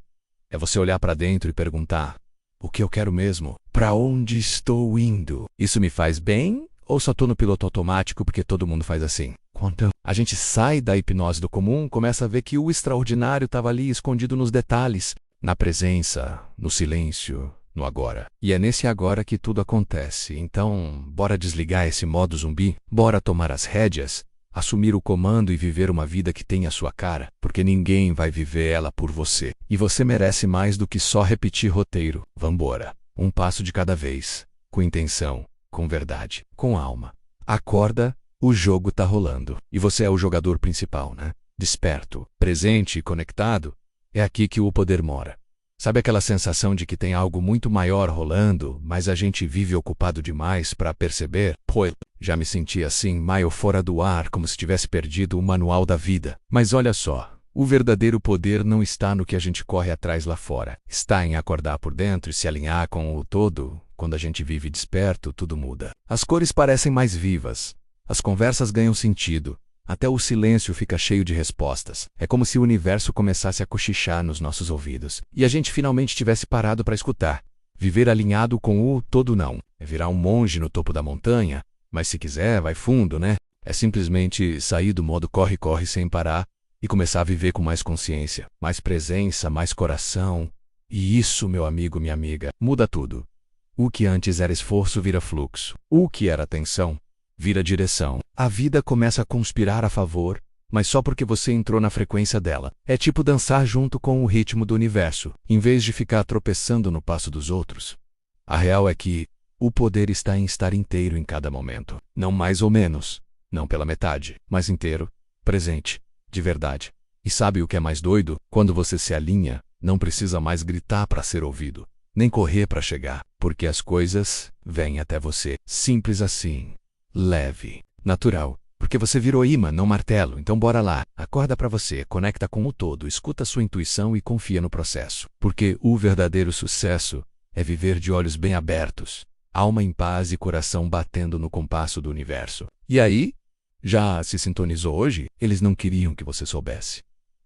É você olhar para dentro e perguntar: o que eu quero mesmo? Para onde estou indo? Isso me faz bem ou só tô no piloto automático porque todo mundo faz assim? Quando a gente sai da hipnose do comum, começa a ver que o extraordinário estava ali escondido nos detalhes, na presença, no silêncio, no agora. E é nesse agora que tudo acontece. Então, bora desligar esse modo zumbi? Bora tomar as rédeas, assumir o comando e viver uma vida que tem a sua cara, porque ninguém vai viver ela por você. E você merece mais do que só repetir roteiro. Vambora. Um passo de cada vez, com intenção, com verdade, com alma. Acorda, o jogo tá rolando. E você é o jogador principal, né? Desperto, presente e conectado. É aqui que o poder mora. Sabe aquela sensação de que tem algo muito maior rolando, mas a gente vive ocupado demais para perceber? Pô, já me senti assim, meio fora do ar, como se tivesse perdido o manual da vida. Mas olha só, o verdadeiro poder não está no que a gente corre atrás lá fora. Está em acordar por dentro e se alinhar com o todo. Quando a gente vive desperto, tudo muda. As cores parecem mais vivas. As conversas ganham sentido. Até o silêncio fica cheio de respostas. É como se o universo começasse a cochichar nos nossos ouvidos. E a gente finalmente tivesse parado para escutar. Viver alinhado com o todo não. É virar um monge no topo da montanha. Mas se quiser, vai fundo, né? É simplesmente sair do modo corre-corre sem parar e começar a viver com mais consciência, mais presença, mais coração. E isso, meu amigo, minha amiga, muda tudo. O que antes era esforço vira fluxo. O que era tensão vira direção. A vida começa a conspirar a favor, mas só porque você entrou na frequência dela. É tipo dançar junto com o ritmo do universo, em vez de ficar tropeçando no passo dos outros. A real é que o poder está em estar inteiro em cada momento. Não mais ou menos, não pela metade, mas inteiro, presente, de verdade. E sabe o que é mais doido? Quando você se alinha, não precisa mais gritar para ser ouvido, nem correr para chegar, porque as coisas vêm até você. Simples assim. Leve, natural, porque você virou imã, não martelo, então bora lá. Acorda pra você, conecta com o todo, escuta sua intuição e confia no processo. Porque o verdadeiro sucesso é viver de olhos bem abertos, alma em paz e coração batendo no compasso do universo. E aí? Já se sintonizou hoje? Eles não queriam que você soubesse.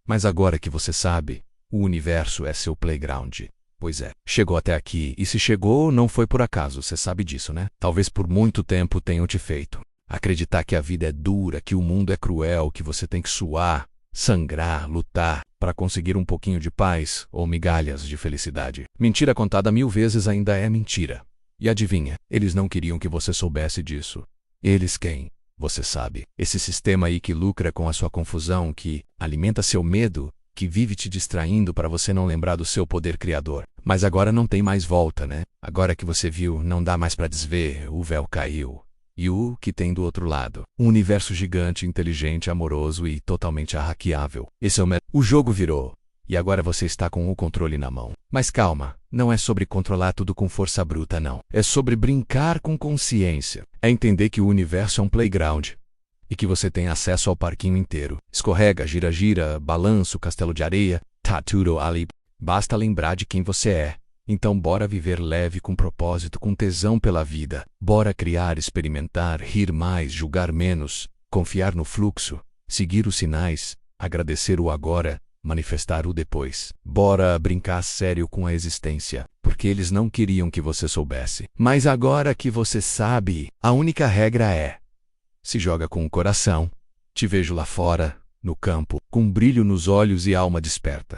Mas agora que você sabe, o universo é seu playground. Pois é, chegou até aqui, e se chegou, não foi por acaso, você sabe disso, né? Talvez por muito tempo tenham te feito acreditar que a vida é dura, que o mundo é cruel, que você tem que suar, sangrar, lutar, para conseguir um pouquinho de paz ou migalhas de felicidade. Mentira contada 1000 vezes ainda é mentira. E adivinha, eles não queriam que você soubesse disso. Eles quem? Você sabe. Esse sistema aí que lucra com a sua confusão, que alimenta seu medo, que vive te distraindo para você não lembrar do seu poder criador. Mas agora não tem mais volta, né? Agora que você viu, não dá mais para desver, o véu caiu. E o que tem do outro lado? Um universo gigante, inteligente, amoroso e totalmente hackeável. Esse é o jogo virou. E agora você está com o controle na mão. Mas calma, não é sobre controlar tudo com força bruta, não. É sobre brincar com consciência. É entender que o universo é um playground. E que você tem acesso ao parquinho inteiro. Escorrega, gira, balanço, castelo de areia, tá tudo ali. Basta lembrar de quem você é. Então bora viver leve, com propósito, com tesão pela vida. Bora criar, experimentar, rir mais, julgar menos, confiar no fluxo, seguir os sinais, agradecer o agora, manifestar o depois. Bora brincar sério com a existência, porque eles não queriam que você soubesse. Mas agora que você sabe, a única regra é: se joga com o coração. Te vejo lá fora, no campo, com brilho nos olhos e alma desperta.